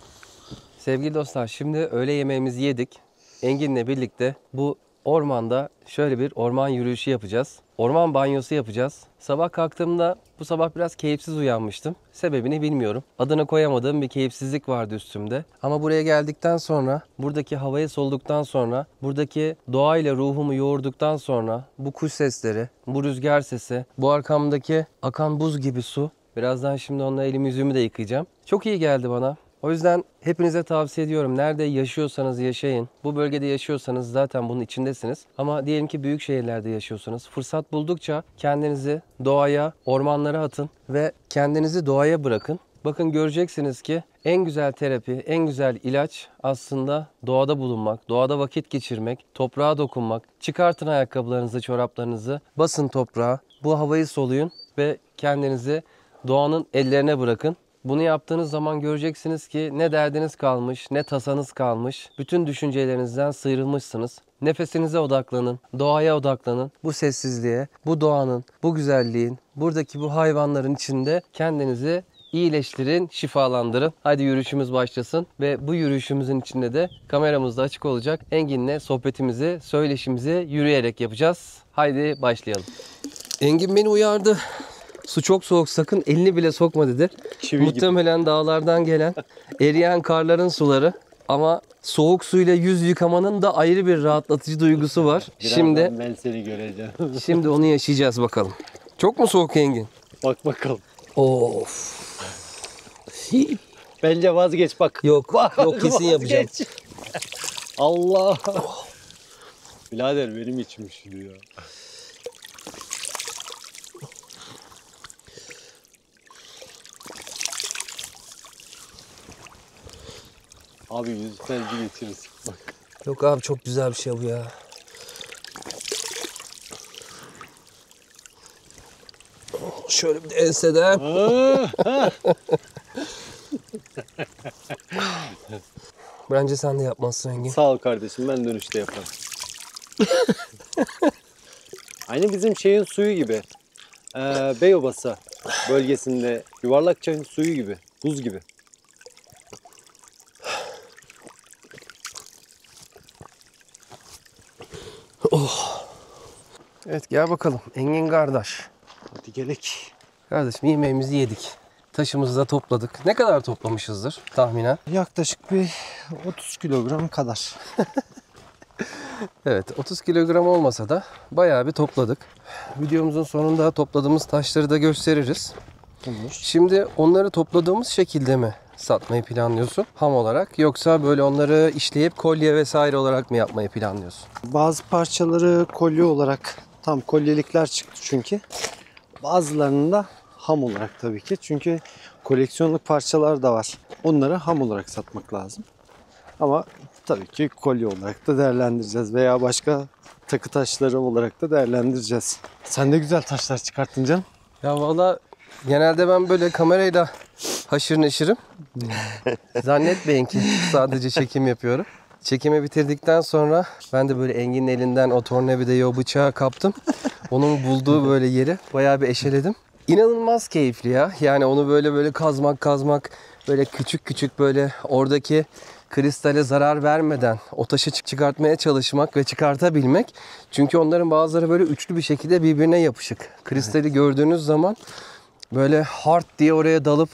Sevgili dostlar, şimdi öğle yemeğimizi yedik. Engin'le birlikte bu ormanda şöyle bir orman yürüyüşü yapacağız. Orman banyosu yapacağız. Sabah kalktığımda bu sabah biraz keyifsiz uyanmıştım. Sebebini bilmiyorum. Adını koyamadığım bir keyifsizlik vardı üstümde. Ama buraya geldikten sonra, buradaki havayı soluduktan sonra, buradaki doğayla ruhumu yoğurduktan sonra bu kuş sesleri, bu rüzgar sesi, bu arkamdaki akan buz gibi su. Birazdan şimdi onunla elimi yüzümü de yıkayacağım. Çok iyi geldi bana. O yüzden hepinize tavsiye ediyorum. Nerede yaşıyorsanız yaşayın. Bu bölgede yaşıyorsanız zaten bunun içindesiniz. Ama diyelim ki büyük şehirlerde yaşıyorsunuz. Fırsat buldukça kendinizi doğaya, ormanlara atın ve kendinizi doğaya bırakın. Bakın göreceksiniz ki en güzel terapi, en güzel ilaç aslında doğada bulunmak, doğada vakit geçirmek, toprağa dokunmak. Çıkartın ayakkabılarınızı, çoraplarınızı, basın toprağa, bu havayı soluyun ve kendinizi doğanın ellerine bırakın. Bunu yaptığınız zaman göreceksiniz ki ne derdiniz kalmış, ne tasanız kalmış. Bütün düşüncelerinizden sıyrılmışsınız. Nefesinize odaklanın, doğaya odaklanın. Bu sessizliğe, bu doğanın, bu güzelliğin, buradaki bu hayvanların içinde kendinizi iyileştirin, şifalandırın. Hadi yürüyüşümüz başlasın ve bu yürüyüşümüzün içinde de kameramız da açık olacak. Engin'le sohbetimizi, söyleşimizi yürüyerek yapacağız. Haydi başlayalım. Engin beni uyardı. Su çok soğuk, sakın elini bile sokma dedi. Muhtemelen dağlardan gelen eriyen karların suları. Ama soğuk suyla yüz yıkamanın da ayrı bir rahatlatıcı duygusu var. Şimdi ben seni göreceğim. şimdi onu yaşayacağız bakalım. Çok mu soğuk Engin? Bak bakalım. Of. Bence vazgeç bak. Yok, yok kesin yapacağım. Allah. Birader benim içim üşüyor. Abi yüz felci geçiririz. Bak. Yok abi çok güzel bir şey bu ya. Şöyle bir de enseden. Bence sen de yapmazsın Engin. Sağ ol kardeşim, ben dönüşte yaparım. Aynı bizim şeyin suyu gibi. Beyobası bölgesinde Yuvarlakçay'ın suyu gibi. Buz gibi. Oh. Evet gel bakalım Engin kardeş. Hadi gelek. Kardeşim yemeğimizi yedik. Taşımızı da topladık. Ne kadar toplamışızdır tahminen? Yaklaşık bir 30 kilogram kadar. Evet 30 kilogram olmasa da bayağı bir topladık. Videomuzun sonunda topladığımız taşları da gösteririz. Şimdi onları topladığımız şekilde mi satmayı planlıyorsun ham olarak, yoksa böyle onları işleyip kolye vesaire olarak mı yapmayı planlıyorsun? Bazı parçaları kolye olarak, tam kolyelikler çıktı çünkü. Bazılarını da ham olarak tabii ki. Çünkü koleksiyonluk parçalar da var. Onları ham olarak satmak lazım. Ama tabii ki kolye olarak da değerlendireceğiz veya başka takı taşları olarak da değerlendireceğiz. Sen de güzel taşlar çıkarttın canım. Ya valla genelde ben böyle kamerayla haşır neşirim. Zannetmeyin ki sadece çekim yapıyorum. Çekimi bitirdikten sonra ben de böyle Engin'in elinden o tornavidayı, o bıçağı kaptım. Onun bulduğu böyle yeri bayağı bir eşeledim. İnanılmaz keyifli ya. Yani onu böyle kazmak, böyle küçük böyle oradaki kristale zarar vermeden o taşı çıkartmaya çalışmak ve çıkartabilmek. Çünkü onların bazıları böyle üçlü bir şekilde birbirine yapışık. Kristali gördüğünüz zaman böyle hard diye oraya dalıp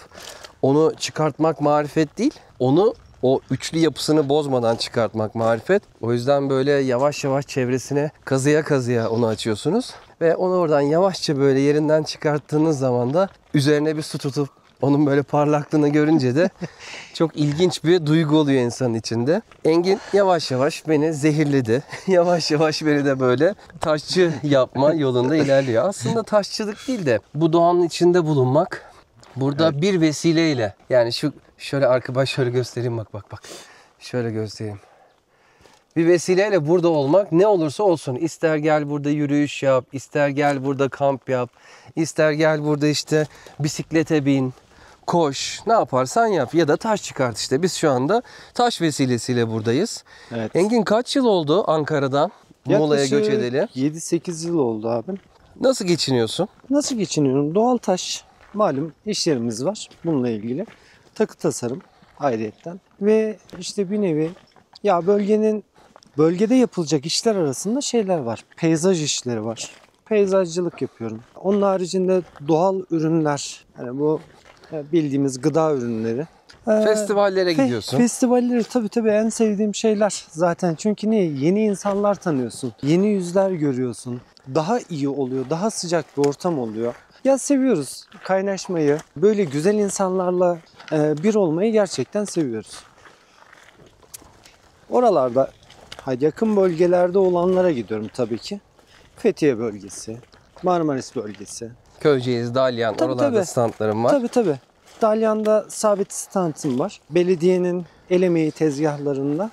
onu çıkartmak marifet değil. Onu o üçlü yapısını bozmadan çıkartmak marifet. O yüzden böyle yavaş yavaş çevresine kazıya onu açıyorsunuz. Ve onu oradan yavaşça böyle yerinden çıkarttığınız zaman da üzerine bir su tutup onun böyle parlaklığını görünce de çok ilginç bir duygu oluyor insanın içinde. Engin yavaş yavaş beni zehirledi. Yavaş yavaş beni de böyle taşçı yapma yolunda ilerliyor. Aslında taşçılık değil de bu doğanın içinde bulunmak. Burada bir vesileyle, yani şöyle arka şöyle göstereyim, bak. Şöyle göstereyim. Bir vesileyle burada olmak, ne olursa olsun. İster gel burada yürüyüş yap, ister gel burada kamp yap, ister gel burada işte bisiklete bin, koş, ne yaparsan yap ya da taş çıkart işte. Biz şu anda taş vesilesiyle buradayız. Evet. Engin kaç yıl oldu Ankara'dan Muğla'ya göç edeli? 7-8 yıl oldu abim. Nasıl geçiniyorsun? Nasıl geçiniyorum? Doğal taş. Malum iş yerimiz var bununla ilgili. Takı tasarım ayrıyetten. Ve işte bir nevi ya bölgede yapılacak işler arasında şeyler var. Peyzaj işleri var. Peyzajcılık yapıyorum. Onun haricinde doğal ürünler. Yani bu bildiğimiz gıda ürünleri. Festivallere gidiyorsun. Festivalleri tabii en sevdiğim şeyler zaten. Çünkü niye? Yeni insanlar tanıyorsun. Yeni yüzler görüyorsun. Daha iyi oluyor. Daha sıcak bir ortam oluyor. Ya seviyoruz kaynaşmayı. Böyle güzel insanlarla bir olmayı gerçekten seviyoruz. Oralarda yakın bölgelerde olanlara gidiyorum tabii ki. Fethiye bölgesi, Marmaris bölgesi. Köyceğiz, Dalyan, Tabii, oralarda tabii. standlarım var. Tabii. Dalyan'da sabit standım var. Belediyenin el emeği tezgahlarında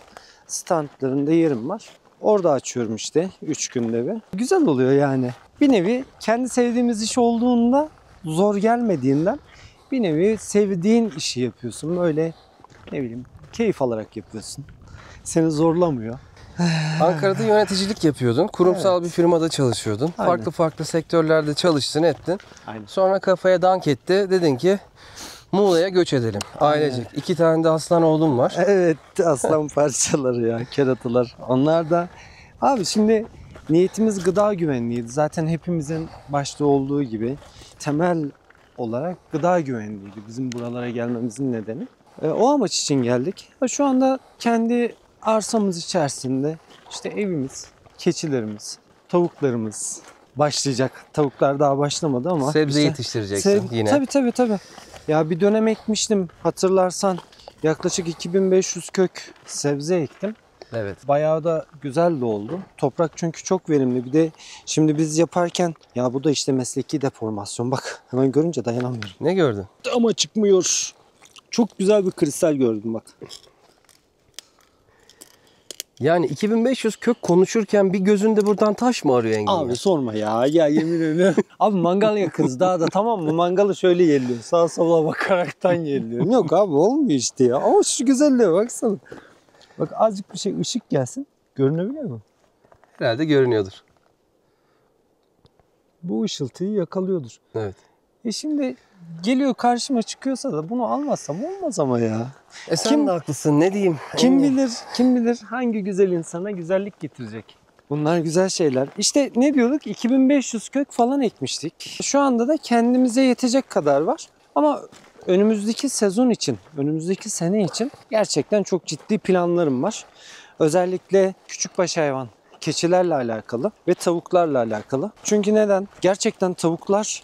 standlarında yerim var. Orada açıyorum işte 3 günde bir. Güzel oluyor yani. Bir nevi kendi sevdiğimiz iş olduğunda zor gelmediğinden bir nevi sevdiğin işi yapıyorsun. Böyle ne bileyim keyif alarak yapıyorsun. Seni zorlamıyor. Ankara'da yöneticilik yapıyordun. Kurumsal bir firmada çalışıyordun. Aynen. Farklı sektörlerde çalıştın ettin. Aynen. Sonra kafaya dank etti. Dedin ki Muğla'ya göç edelim. Ailecek. 2 tane de aslan oğlum var. Evet, aslan parçaları ya, keratalar. Onlar da abi şimdi niyetimiz gıda güvenliğiydi. Zaten hepimizin başta olduğu gibi temel olarak gıda güvenliğiydi bizim buralara gelmemizin nedeni. O amaç için geldik. Şu anda kendi arsamız içerisinde işte evimiz, keçilerimiz, tavuklarımız başlayacak. Tavuklar daha başlamadı ama Sebze işte yetiştireceksin yine. Tabii. Ya bir dönem ekmiştim hatırlarsan. Yaklaşık 2500 kök sebze ektim. Evet. Bayağı da güzel de oldu. Toprak çünkü çok verimli. Bir de şimdi biz yaparken ya bu da işte mesleki deformasyon. Bak hemen görünce dayanamıyorum. Ne gördün? Ama çıkmıyor. Çok güzel bir kristal gördüm bak. Yani 2500 kök konuşurken bir gözünde buradan taş mı arıyor Engin? Abi sorma ya. Ya yemin ederim. Abi mangal yakınız daha da tamam mı? Mangalı şöyle yerliyor. Sağa sola bakaraktan yerliyor. Yok abi olmuyor işte ya. Ama şu güzelliğe baksana. Bak azıcık bir şey ışık gelsin. Görünebiliyor mu? Herhalde görünüyordur. Bu ışıltıyı yakalıyordur. Evet. Şimdi geliyor karşıma çıkıyorsa da bunu almazsam olmaz ama ya. Sen Kim- de haklısın. Ne diyeyim? Kim Engin? bilir hangi güzel insana güzellik getirecek. Bunlar güzel şeyler. İşte ne diyorduk? 2500 kök falan ekmiştik. Şu anda da kendimize yetecek kadar var. Ama önümüzdeki sezon için, önümüzdeki sene için gerçekten çok ciddi planlarım var. Özellikle küçükbaş hayvan, keçilerle alakalı ve tavuklarla alakalı. Çünkü neden? Gerçekten tavuklar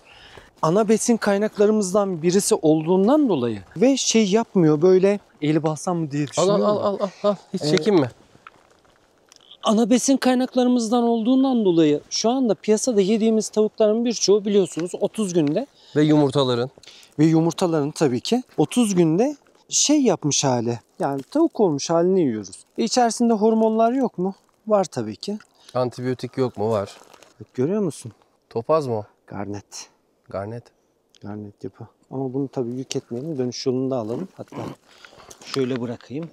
ana besin kaynaklarımızdan birisi olduğundan dolayı ve şey yapmıyor böyle eli bassam mı diye Al düşünüyorum. al. Hiç çekinme. Ana besin kaynaklarımızdan olduğundan dolayı şu anda piyasada yediğimiz tavukların birçoğu biliyorsunuz 30 günde Ve yumurtaların. ve yumurtaların tabii ki 30 günde şey yapmış hali. Yani tavuk olmuş halini yiyoruz. İçerisinde hormonlar yok mu? Var tabii ki. Antibiyotik yok mu? Var. Bak, görüyor musun? Topaz mı o? Garnet. Garnet. Garnet yapı. Ama bunu tabii yük etmeyelim. Dönüş yolunda alalım. Hatta şöyle bırakayım.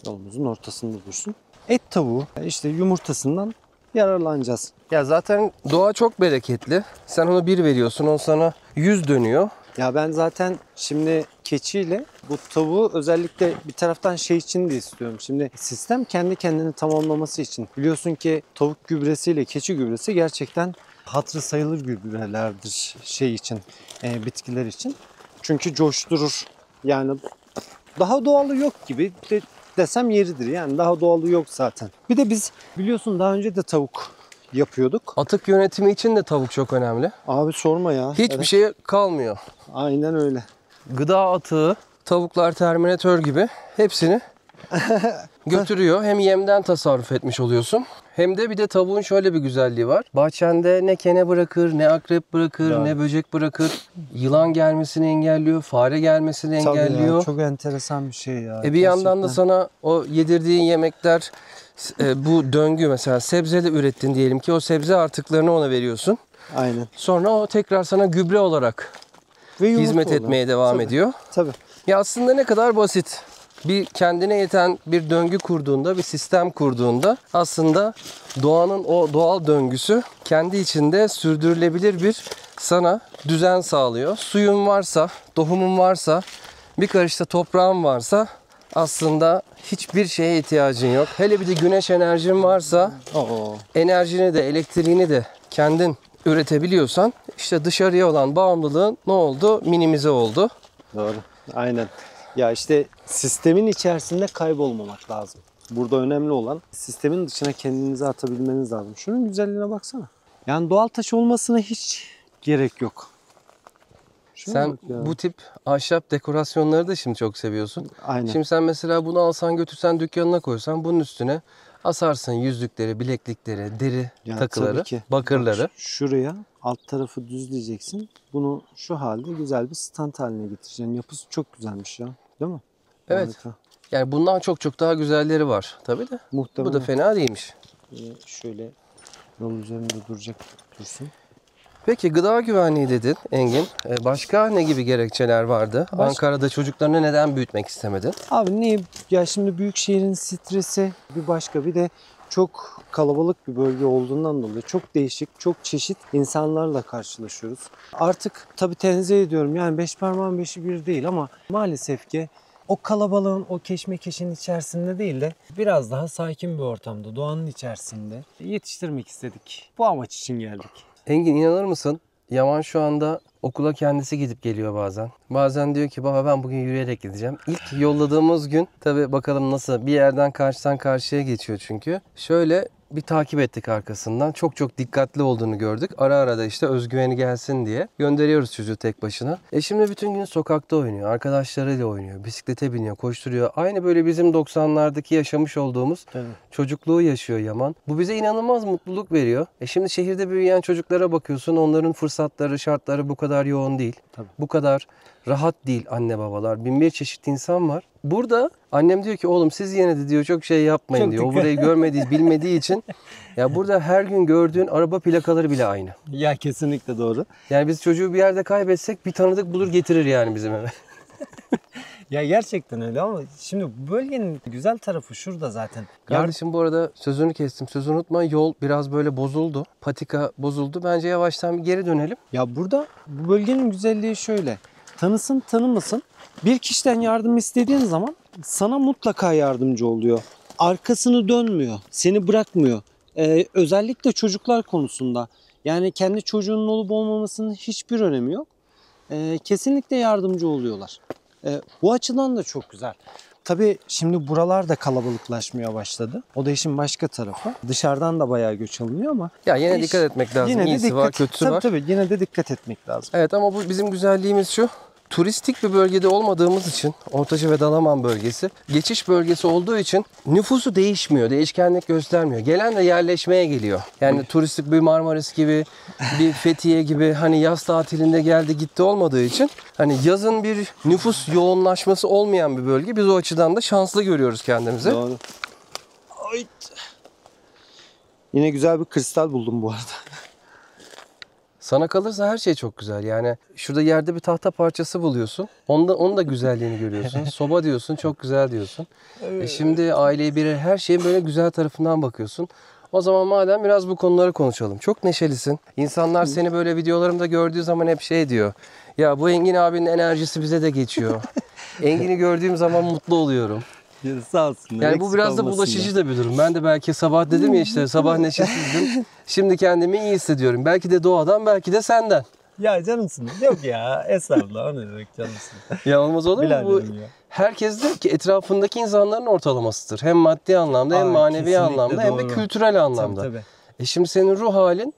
Yolumuzun ortasında dursun. Et tavuğu işte yumurtasından yararlanacağız. Ya zaten doğa çok bereketli. Sen ona 1 veriyorsun, o sana 100 dönüyor. Ya ben zaten şimdi keçiyle bu tavuğu özellikle bir taraftan şey için de istiyorum. Şimdi sistem kendi kendini tamamlaması için. Biliyorsun ki tavuk gübresiyle keçi gübresi gerçekten hatırı sayılır gübrelerdir şey için, bitkiler için. Çünkü coşturur. Yani daha doğalı yok gibi desem yeridir. Yani daha doğalı yok zaten. Bir de biz biliyorsun daha önce de tavuk yapıyorduk. Atık yönetimi için de tavuk çok önemli. Abi sorma ya. Hiçbir Evet. şey kalmıyor. Aynen öyle. Gıda atığı, tavuklar Terminator gibi hepsini götürüyor. Hem yemden tasarruf etmiş oluyorsun. Hem de bir de tavuğun şöyle bir güzelliği var. Bahçende ne kene bırakır, ne akrep bırakır, Evet. ne böcek bırakır. Yılan gelmesini engelliyor, fare gelmesini Tabii engelliyor. ya, çok enteresan bir şey ya. Bir yandan da Gerçekten. sana o yedirdiğin yemekler, bu döngü, mesela sebze de ürettin diyelim ki, o sebze artıklarını ona veriyorsun. Aynen. Sonra o tekrar sana gübre olarak Ve yumurta hizmet oluyor. etmeye devam Tabii, ediyor. Tabii. Ya aslında ne kadar basit. Bir kendine yeten bir döngü kurduğunda, bir sistem kurduğunda aslında doğanın o doğal döngüsü kendi içinde sürdürülebilir bir sana düzen sağlıyor. Suyun varsa, tohumun varsa, bir karış da toprağın varsa aslında hiçbir şeye ihtiyacın yok. Hele bir de güneş enerjin varsa, Oo. enerjini de elektriğini de kendin üretebiliyorsan işte dışarıya olan bağımlılığın ne oldu? Minimize oldu. Doğru. Aynen. Ya işte sistemin içerisinde kaybolmamak lazım. Burada önemli olan sistemin dışına kendinizi atabilmeniz lazım. Şunun güzelliğine baksana. Yani doğal taş olmasına hiç gerek yok. Şuna Sen bak ya. bu tip ahşap dekorasyonları da şimdi çok seviyorsun. Aynen. Şimdi sen mesela bunu alsan götürsen dükkanına koysan bunun üstüne asarsın yüzükleri, bileklikleri, deri Ya takıları, tabii ki. bakırları. Bak, şuraya alt tarafı düzleyeceksin. Bunu şu halde güzel bir stand haline getireceksin. Yapısı çok güzelmiş ya. Değil mi? Evet. Harika. Yani bundan çok çok daha güzelleri var tabii de. Muhtemelen. Bu da fena değilmiş. Şöyle yol üzerinde dursun. Peki gıda güvenliği dedin Engin. Başka ne gibi gerekçeler vardı? Ankara'da çocuklarını neden büyütmek istemedin? Abi niye? Ya şimdi büyük şehrin stresi bir başka, bir de çok kalabalık bir bölge olduğundan dolayı çok değişik, çok çeşit insanlarla karşılaşıyoruz. Artık tabii tenzih ediyorum, yani beş parmağın beşi bir değil ama maalesef ki o kalabalığın, o keşmekeşin içerisinde değil de biraz daha sakin bir ortamda, doğanın içerisinde yetiştirmek istedik. Bu amaç için geldik. Engin, inanır mısın? Yaman şu anda okula kendisi gidip geliyor bazen. Bazen diyor ki baba ben bugün yürüyerek gideceğim. İlk yolladığımız gün tabii bakalım nasıl, bir yerden karşıdan karşıya geçiyor çünkü. Şöyle bir takip ettik arkasından. Çok çok dikkatli olduğunu gördük. Ara ara da işte özgüveni gelsin diye gönderiyoruz çocuğu tek başına. Şimdi bütün gün sokakta oynuyor. Arkadaşlarıyla oynuyor. Bisiklete biniyor, koşturuyor. Aynı böyle bizim 90'lardaki yaşamış olduğumuz çocukluğu yaşıyor Yaman. Bu bize inanılmaz mutluluk veriyor. Şimdi şehirde büyüyen çocuklara bakıyorsun. Onların fırsatları, şartları bu kadar yoğun değil. Tabii. Bu kadar rahat değil anne babalar. Bin bir çeşit insan var. Burada annem diyor ki oğlum siz yine de diyor çok şey yapmayın Çok diyor. O dikkat. burayı görmediği, bilmediği için. Ya burada her gün gördüğün araba plakaları bile aynı. Ya kesinlikle doğru. Yani biz çocuğu bir yerde kaybetsek bir tanıdık bulur getirir yani bizim eve. Ya gerçekten öyle ama şimdi bu bölgenin güzel tarafı şurada zaten. Kardeşim bu arada sözünü kestim. Sözünü unutma, yol biraz böyle bozuldu. Patika bozuldu. Bence yavaştan bir geri dönelim. Ya burada bu bölgenin güzelliği şöyle. Tanısın tanımasın, bir kişiden yardım istediğin zaman sana mutlaka yardımcı oluyor. Arkasını dönmüyor, seni bırakmıyor. Özellikle çocuklar konusunda. Yani kendi çocuğunun olup olmamasının hiçbir önemi yok. Kesinlikle yardımcı oluyorlar. Bu açıdan da çok güzel. Tabii şimdi buralar da kalabalıklaşmaya başladı. O da işin başka tarafı. Dışarıdan da bayağı göç alınıyor ama Ya yine İş- dikkat etmek lazım. yine de İyisi var, kötüsü tabii, var. Tabii yine de dikkat etmek lazım. Evet ama bu bizim güzelliğimiz şu. Turistik bir bölgede olmadığımız için, Ortaca ve Dalaman bölgesi, geçiş bölgesi olduğu için nüfusu değişmiyor, değişkenlik göstermiyor. Gelen de yerleşmeye geliyor. Yani turistik bir Marmaris gibi, bir Fethiye gibi hani yaz tatilinde geldi gitti olmadığı için hani yazın bir nüfus yoğunlaşması olmayan bir bölge. Biz o açıdan da şanslı görüyoruz kendimizi. Doğru. Ay. Yine güzel bir kristal buldum bu arada. Sana kalırsa her şey çok güzel. Yani şurada yerde bir tahta parçası buluyorsun. Onun da güzelliğini görüyorsun. Soba diyorsun, çok güzel diyorsun. Şimdi aileyi bir her şeyin böyle güzel tarafından bakıyorsun. O zaman madem biraz bu konuları konuşalım. Çok neşelisin. İnsanlar seni böyle videolarımda gördüğü zaman hep şey diyor. Ya bu Engin abinin enerjisi bize de geçiyor. Engin'i gördüğüm zaman mutlu oluyorum. Sağ olsun. Yani bu biraz da bulaşıcı da bir durum. Ben de belki sabah dedim ya işte sabah neşesizdim. Şimdi kendimi iyi hissediyorum. Belki de doğadan, belki de senden. Ya canımsın. Yok ya. Estağfurullah. O ne demek canımsın. Ya olmaz olur mu? Bu Biraderim ya. herkes der ki etrafındaki insanların ortalamasıdır. Hem maddi anlamda hem manevi kesinlikle anlamda hem de doğru. kültürel anlamda. Tabii. Şimdi senin ruh halin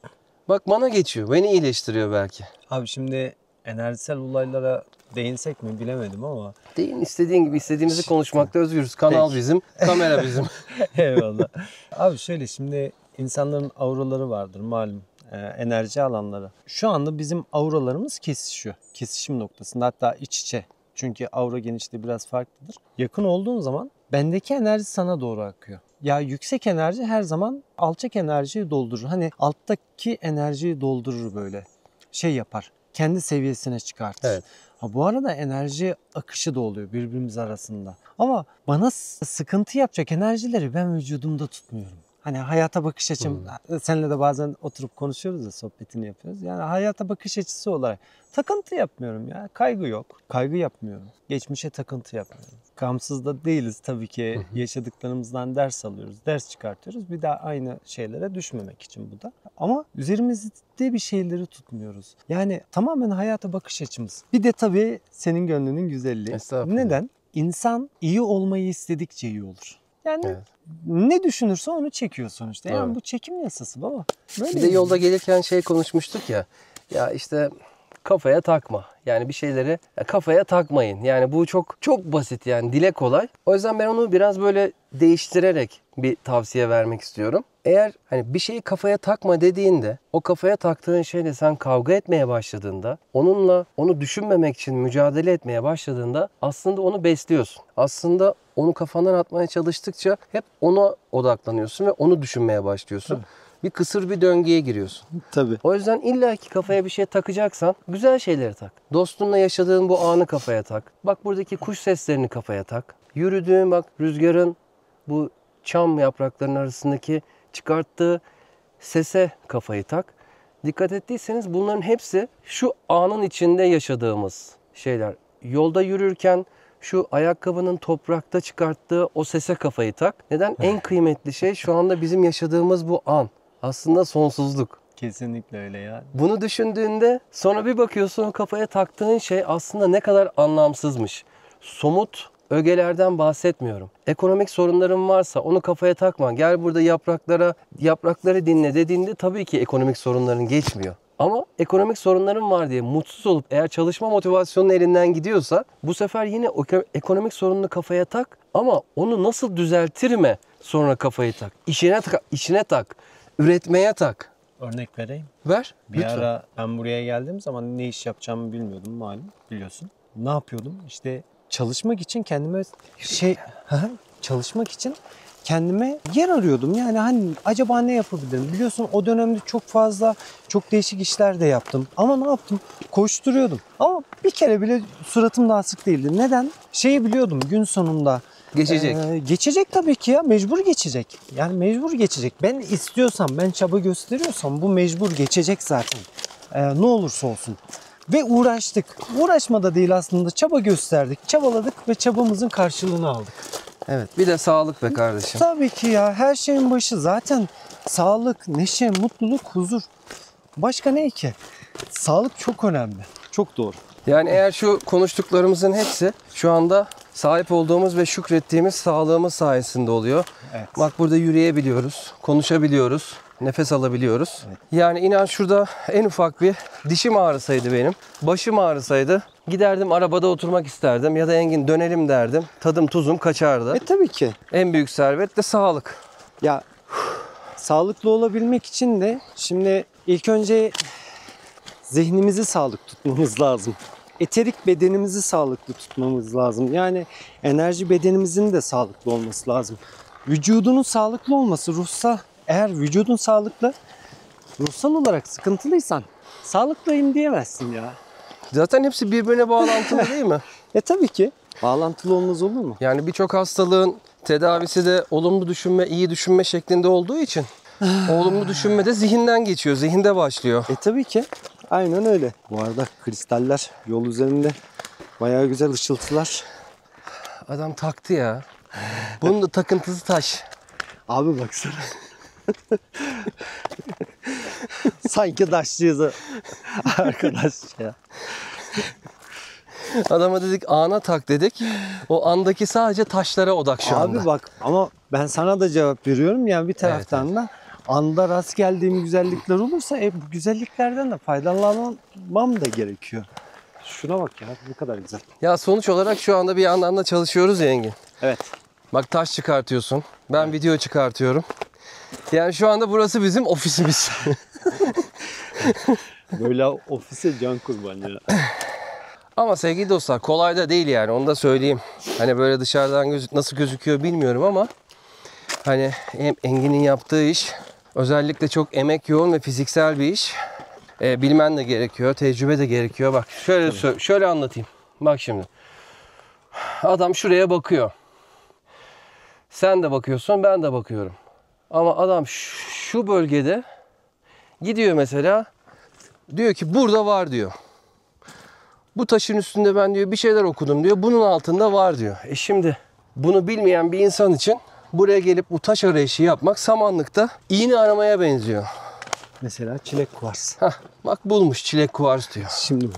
bak bana geçiyor. Beni iyileştiriyor belki. Abi şimdi enerjisel olaylara değinsek mi bilemedim ama. Değil mi? İstediğin gibi istediğimizi konuşmakta özgürüz. Kanal Peki. bizim, kamera bizim. Eyvallah. Abi şöyle şimdi insanların auraları vardır malum. Enerji alanları. Şu anda bizim auralarımız kesişiyor. Kesişim noktasında, hatta iç içe. Çünkü aura genişliği biraz farklıdır. Yakın olduğun zaman bendeki enerji sana doğru akıyor. Ya yüksek enerji her zaman alçak enerjiyi doldurur. Hani alttaki enerjiyi doldurur böyle. Şey yapar. Kendi seviyesine çıkartır. Evet. Ha, bu arada enerji akışı da oluyor birbirimiz arasında. Ama bana sıkıntı yapacak enerjileri ben vücudumda tutmuyorum. Hani hayata bakış açım, seninle de bazen oturup konuşuyoruz ya, sohbetini yapıyoruz. Yani hayata bakış açısı olarak takıntı yapmıyorum ya. Kaygı yok. Kaygı yapmıyorum. Geçmişe takıntı yapmıyorum. Gamsız da değiliz tabii ki. Yaşadıklarımızdan ders alıyoruz. Ders çıkartıyoruz. Bir daha aynı şeylere düşmemek için bu da. Ama üzerimizde bir şeyleri tutmuyoruz. Yani tamamen hayata bakış açımız. Bir de tabii senin gönlünün güzelliği. Estağfurullah. Neden? İnsan iyi olmayı istedikçe iyi olur. Yani Evet. ne düşünürse onu çekiyor sonuçta. Yani Evet. bu çekim yasası baba. Böyle Bir de yolda gelirken şey konuşmuştuk ya. Ya işte kafaya takma. Yani bir şeyleri kafaya takmayın. Yani bu çok çok basit yani, dile kolay. O yüzden ben onu biraz böyle değiştirerek bir tavsiye vermek istiyorum. Eğer hani bir şeyi kafaya takma dediğinde, o kafaya taktığın şeyle sen kavga etmeye başladığında, onunla onu düşünmemek için mücadele etmeye başladığında aslında onu besliyorsun. Aslında onu kafandan atmaya çalıştıkça hep ona odaklanıyorsun ve onu düşünmeye başlıyorsun. Tabii. Bir kısır bir döngüye giriyorsun. Tabii. O yüzden illaki kafaya bir şey takacaksan güzel şeyleri tak. Dostunla yaşadığın bu anı kafaya tak. Bak buradaki kuş seslerini kafaya tak. Yürüdüğün bak rüzgarın bu çam yapraklarının arasındaki çıkarttığı sese kafayı tak. Dikkat ettiyseniz bunların hepsi şu anın içinde yaşadığımız şeyler. Yolda yürürken şu ayakkabının toprakta çıkarttığı o sese kafayı tak. Neden? En kıymetli şey şu anda bizim yaşadığımız bu an. Aslında sonsuzluk. Kesinlikle öyle ya. Bunu düşündüğünde sonra bir bakıyorsun o kafaya taktığın şey aslında ne kadar anlamsızmış. Somut ögelerden bahsetmiyorum. Ekonomik sorunların varsa onu kafaya takma. Gel burada yaprakları dinle dediğinde tabii ki ekonomik sorunların geçmiyor. Ama ekonomik sorunların var diye mutsuz olup eğer çalışma motivasyonun elinden gidiyorsa bu sefer yine o ekonomik sorununu kafaya tak ama onu nasıl düzeltirime sonra kafayı tak. İşine tak. Üretmeye tak. Örnek vereyim. Ver. Bir lütfen. ara ben buraya geldiğim zaman ne iş yapacağımı bilmiyordum malum, biliyorsun. Ne yapıyordum? İşte çalışmak için kendime çalışmak için kendime yer arıyordum. Yani hani acaba ne yapabilirim? Biliyorsun o dönemde çok değişik işler de yaptım. Ama ne yaptım? Koşturuyordum. Ama bir kere bile suratım da asık değildi. Neden? Şeyi biliyordum, gün sonunda Geçecek. Geçecek tabii ki ya. Mecbur geçecek. Yani mecbur geçecek. Ben istiyorsam, ben çaba gösteriyorsam bu mecbur geçecek zaten. Ne olursa olsun. Ve uğraştık. Uğraşma da değil aslında. Çaba gösterdik. Çabaladık ve çabamızın karşılığını aldık. Evet. Bir de sağlık be kardeşim. Tabii ki ya. Her şeyin başı zaten sağlık, neşe, mutluluk, huzur. Başka ne ki? Sağlık çok önemli. Çok doğru. Yani eğer şu konuştuklarımızın hepsi şu anda sahip olduğumuz ve şükrettiğimiz sağlığımız sayesinde oluyor. Evet. Bak burada yürüyebiliyoruz, konuşabiliyoruz, nefes alabiliyoruz. Evet. Yani inan şurada en ufak bir dişim ağrısaydı benim, başım ağrısaydı giderdim arabada oturmak isterdim ya da Engin dönelim derdim. Tadım tuzum kaçardı. Tabii ki. En büyük servet de sağlık. Ya sağlıklı olabilmek için de şimdi ilk önce zihnimizi sağlıklı tutmamız lazım. Eterik bedenimizi sağlıklı tutmamız lazım. Yani enerji bedenimizin de sağlıklı olması lazım. Vücudunun sağlıklı olması, eğer vücudun sağlıklı, ruhsal olarak sıkıntılıysan sağlıklıyım diyemezsin ya. Zaten hepsi birbirine bağlantılı değil mi? Tabii ki. Bağlantılı olmaz olur mu? Yani birçok hastalığın tedavisi de olumlu düşünme, iyi düşünme şeklinde olduğu için olumlu düşünme de zihinden geçiyor, zihinde başlıyor. Tabii ki. Aynen öyle. Bu arada kristaller yol üzerinde bayağı güzel ışıltılar. Adam taktı ya. Bunun da takıntısı taş. Abi baksana. Sanki taşçıyız arkadaş ya. Adama dedik ana tak dedik. O andaki sadece taşlara odak şu anda. Abi bak ama ben sana da cevap veriyorum yani bir taraftan da anda rast geldiğim güzellikler olursa bu güzelliklerden de faydalanmam da gerekiyor. Şuna bak ya, ne kadar güzel. Ya sonuç olarak şu anda bir yandan da çalışıyoruz ya Engin. Evet. Bak taş çıkartıyorsun. Ben video çıkartıyorum. Yani şu anda burası bizim ofisimiz. Böyle ofise can kurban ya. Ama sevgili dostlar kolay da değil yani, onu da söyleyeyim. Hani böyle dışarıdan nasıl gözüküyor bilmiyorum ama hani Engin'in yaptığı iş özellikle çok emek yoğun ve fiziksel bir iş. Bilmen de gerekiyor, tecrübe de gerekiyor. Bak şöyle anlatayım. Bak şimdi. Adam şuraya bakıyor. Sen de bakıyorsun, ben de bakıyorum. Ama adam şu bölgede gidiyor mesela, diyor ki burada var diyor. Bu taşın üstünde ben diyor bir şeyler okudum diyor. Bunun altında var diyor. Şimdi bunu bilmeyen bir insan için buraya gelip bu taş arayışı yapmak samanlıkta iğne aramaya benziyor. Mesela çilek kuvars. Hah, bak bulmuş çilek kuvars diyor. Şimdi bu.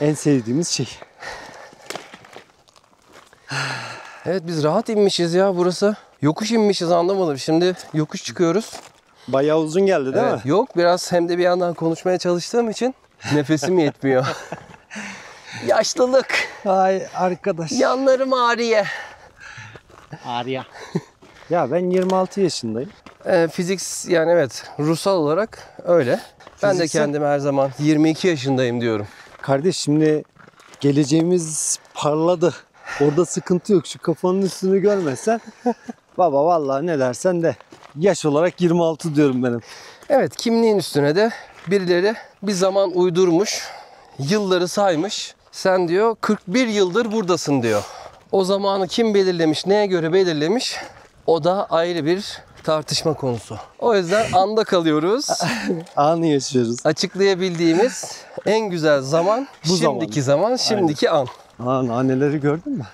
En sevdiğimiz şey. Evet biz rahat inmişiz ya burası. Yokuş inmişiz, anlamadım. Şimdi yokuş çıkıyoruz. Bayağı uzun geldi değil mi? Yok biraz, hem de bir yandan konuşmaya çalıştığım için nefesim yetmiyor. Yaşlılık. Ay arkadaş. Yanlarım ağrıyor. Arya. Ya ben 26 yaşındayım. Yani evet, ruhsal olarak öyle. Ben de Fiziksel- kendime her zaman 22 yaşındayım diyorum. Kardeş şimdi geleceğimiz parladı. Orada sıkıntı yok. Şu kafanın üstünü görmezsen baba vallahi ne dersen de. Yaş olarak 26 diyorum benim. Evet, kimliğin üstüne de birileri bir zaman uydurmuş, yılları saymış. Sen diyor 41 yıldır buradasın diyor. O zamanı kim belirlemiş, neye göre belirlemiş? O da ayrı bir tartışma konusu. O yüzden anda kalıyoruz. Anı yaşıyoruz. Açıklayabildiğimiz en güzel zaman Bu şimdiki zaman, şimdiki an. Naneleri gördün mü?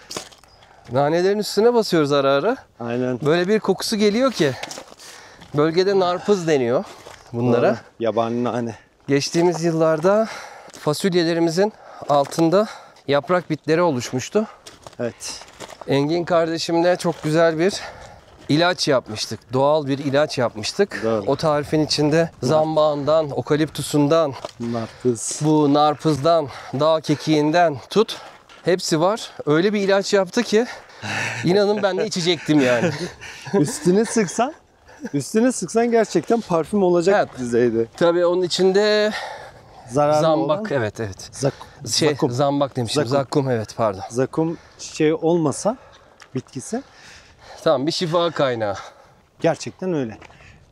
Nanelerin üstüne basıyoruz ara ara. Aynen. Böyle bir kokusu geliyor ki. Bölgede narpız deniyor bunlara. Doğru. Yabani nane. Geçtiğimiz yıllarda fasulyelerimizin altında yaprak bitleri oluşmuştu. Evet. Engin kardeşimle çok güzel bir ilaç yapmıştık. Doğal bir ilaç yapmıştık. Doğru. O tarifin içinde zambağından, okaliptusundan, Narpız. bu narpızdan, dağ kekiğinden tut. Hepsi var. Öyle bir ilaç yaptı ki inanın ben de içecektim yani. Üstüne sıksan gerçekten parfüm olacak Evet. düzeyde. Tabii onun içinde Zararlı zambak, olan evet. zakum. Zambak demişim. Zakum. Zakkum, evet, pardon. Zakum olmasa bitkisi Tamam, bir şifa kaynağı. gerçekten öyle.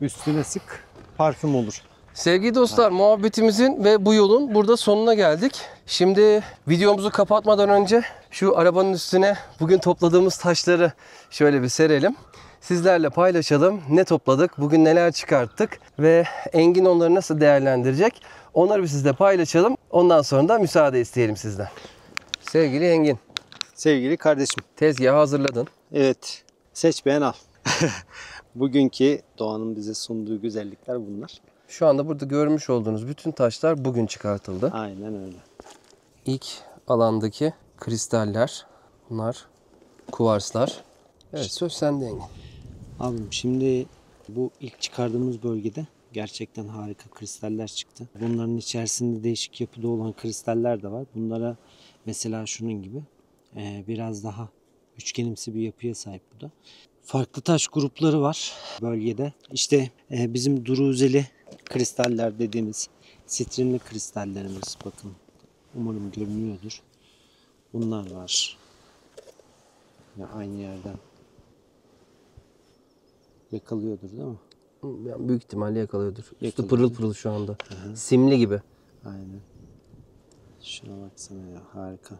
Üstüne sık parfüm olur. Sevgili dostlar, muhabbetimizin ve bu yolun burada sonuna geldik. Şimdi videomuzu kapatmadan önce şu arabanın üstüne bugün topladığımız taşları şöyle bir serelim. Sizlerle paylaşalım. Ne topladık, bugün neler çıkarttık ve Engin onları nasıl değerlendirecek? Onları bir sizle paylaşalım. Ondan sonra da müsaade isteyelim sizden. Sevgili Engin, Sevgili kardeşim. tezgahı hazırladın. Evet. Seç beğen al. Bugünkü doğanın bize sunduğu güzellikler bunlar. Şu anda burada görmüş olduğunuz bütün taşlar bugün çıkartıldı. Aynen öyle. İlk alandaki kristaller, bunlar kuvarslar. Evet, söz sende Engin. Abim şimdi bu ilk çıkardığımız bölgede gerçekten harika kristaller çıktı. Bunların içerisinde değişik yapıda olan kristaller de var. Bunlara mesela şunun gibi biraz daha üçgenimsi bir yapıya sahip bu da. Farklı taş grupları var bölgede. İşte bizim duruzeli kristaller dediğimiz sitrinli kristallerimiz, bakın umarım görünüyordur. Bunlar var. Ya aynı yerden yakalıyordur değil mi? Yani büyük ihtimalle yakalıyordur. Üstü Yakalıyor. pırıl pırıl şu anda. Simli gibi. Aynen. Şuna baksana ya, harika.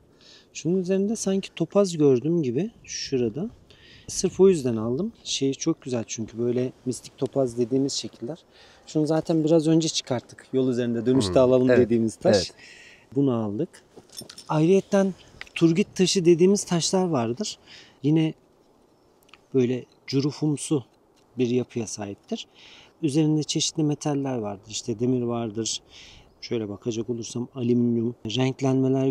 Şunun üzerinde sanki topaz gördüğüm gibi şurada. Sırf o yüzden aldım. Şeyi çok güzel çünkü böyle mistik topaz dediğimiz şekiller. Şunu zaten biraz önce çıkarttık. Yol üzerinde dönüşte alalım evet, dediğimiz taş. evet. Bunu aldık. Ayrıyeten turgit taşı dediğimiz taşlar vardır. Yine böyle curufumsu bir yapıya sahiptir. Üzerinde çeşitli metaller vardır. İşte demir vardır. Şöyle bakacak olursam alüminyum. Renklenmeler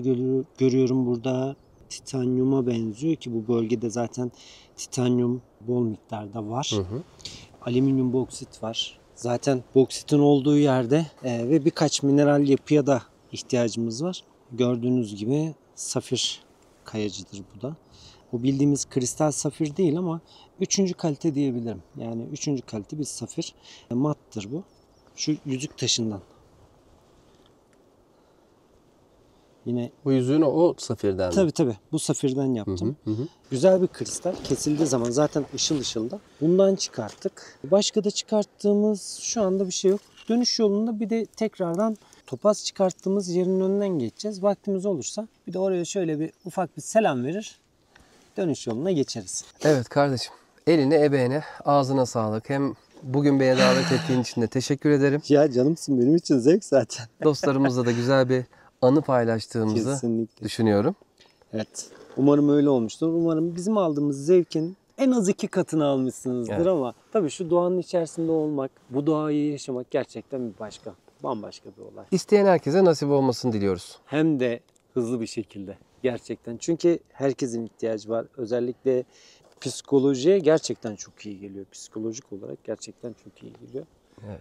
görüyorum burada. Titanyuma benziyor ki bu bölgede zaten titanyum bol miktarda var. alüminyum boksit var. Zaten boksitin olduğu yerde ve birkaç mineral yapıya da ihtiyacımız var. Gördüğünüz gibi safir kayacıdır bu da. Bu bildiğimiz kristal safir değil ama 3. kalite diyebilirim. Yani 3. kalite bir safir. Mattır bu. Şu yüzük taşından. Yine Bu yüzüğünü o safirden mi? tabii bu safirden yaptım. Hı hı. Güzel bir kristal. Kesildiği zaman zaten ışıl ışıl da. Bundan çıkarttık. Başka da çıkarttığımız şu anda bir şey yok. Dönüş yolunda bir de tekrardan topaz çıkarttığımız yerin önünden geçeceğiz. Vaktimiz olursa bir de oraya şöyle bir ufak bir selam verir. Dönüş yoluna geçeriz. Evet kardeşim. Eline ebeğine ağzına sağlık. Hem bugün beni davet ettiğin için de teşekkür ederim. Ya canımsın, benim için zevk zaten. Dostlarımızla da güzel bir anı paylaştığımızı Kesinlikle. düşünüyorum. Evet. Umarım öyle olmuştur. Umarım bizim aldığımız zevkin en az 2 katını almışsınızdır Evet. ama tabii şu doğanın içerisinde olmak, bu doğayı yaşamak gerçekten bir başka, bambaşka bir olay. İsteyen herkese nasip olmasını diliyoruz. Hem de hızlı bir şekilde gerçekten. Çünkü herkesin ihtiyacı var. Özellikle psikolojiye gerçekten çok iyi geliyor. Psikolojik olarak gerçekten çok iyi geliyor. Evet.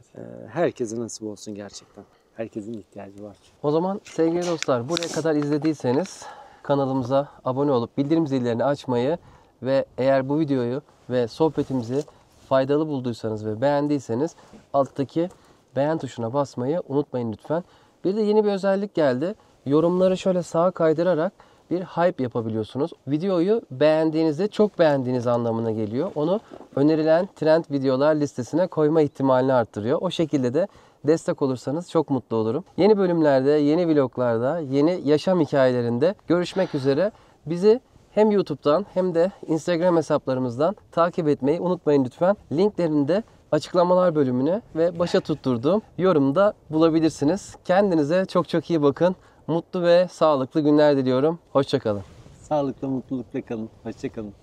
Herkese nasip olsun gerçekten. Herkesin ihtiyacı var. O zaman sevgili dostlar, buraya kadar izlediyseniz kanalımıza abone olup bildirim zillerini açmayı ve eğer bu videoyu ve sohbetimizi faydalı bulduysanız ve beğendiyseniz alttaki beğen tuşuna basmayı unutmayın lütfen. Bir de yeni bir özellik geldi. Yorumları şöyle sağa kaydırarak bir hype yapabiliyorsunuz. Videoyu beğendiğinizde çok beğendiğiniz anlamına geliyor. Onu önerilen trend videolar listesine koyma ihtimalini arttırıyor. O şekilde de destek olursanız çok mutlu olurum. Yeni bölümlerde, yeni vloglarda, yeni yaşam hikayelerinde görüşmek üzere. Bizi hem YouTube'dan hem de Instagram hesaplarımızdan takip etmeyi unutmayın lütfen. Linklerini de açıklamalar bölümüne ve başa tutturduğum yorumda bulabilirsiniz. Kendinize çok çok iyi bakın. Mutlu ve sağlıklı günler diliyorum. Hoşça kalın. Sağlıkla, mutlulukla kalın. Hoşça kalın.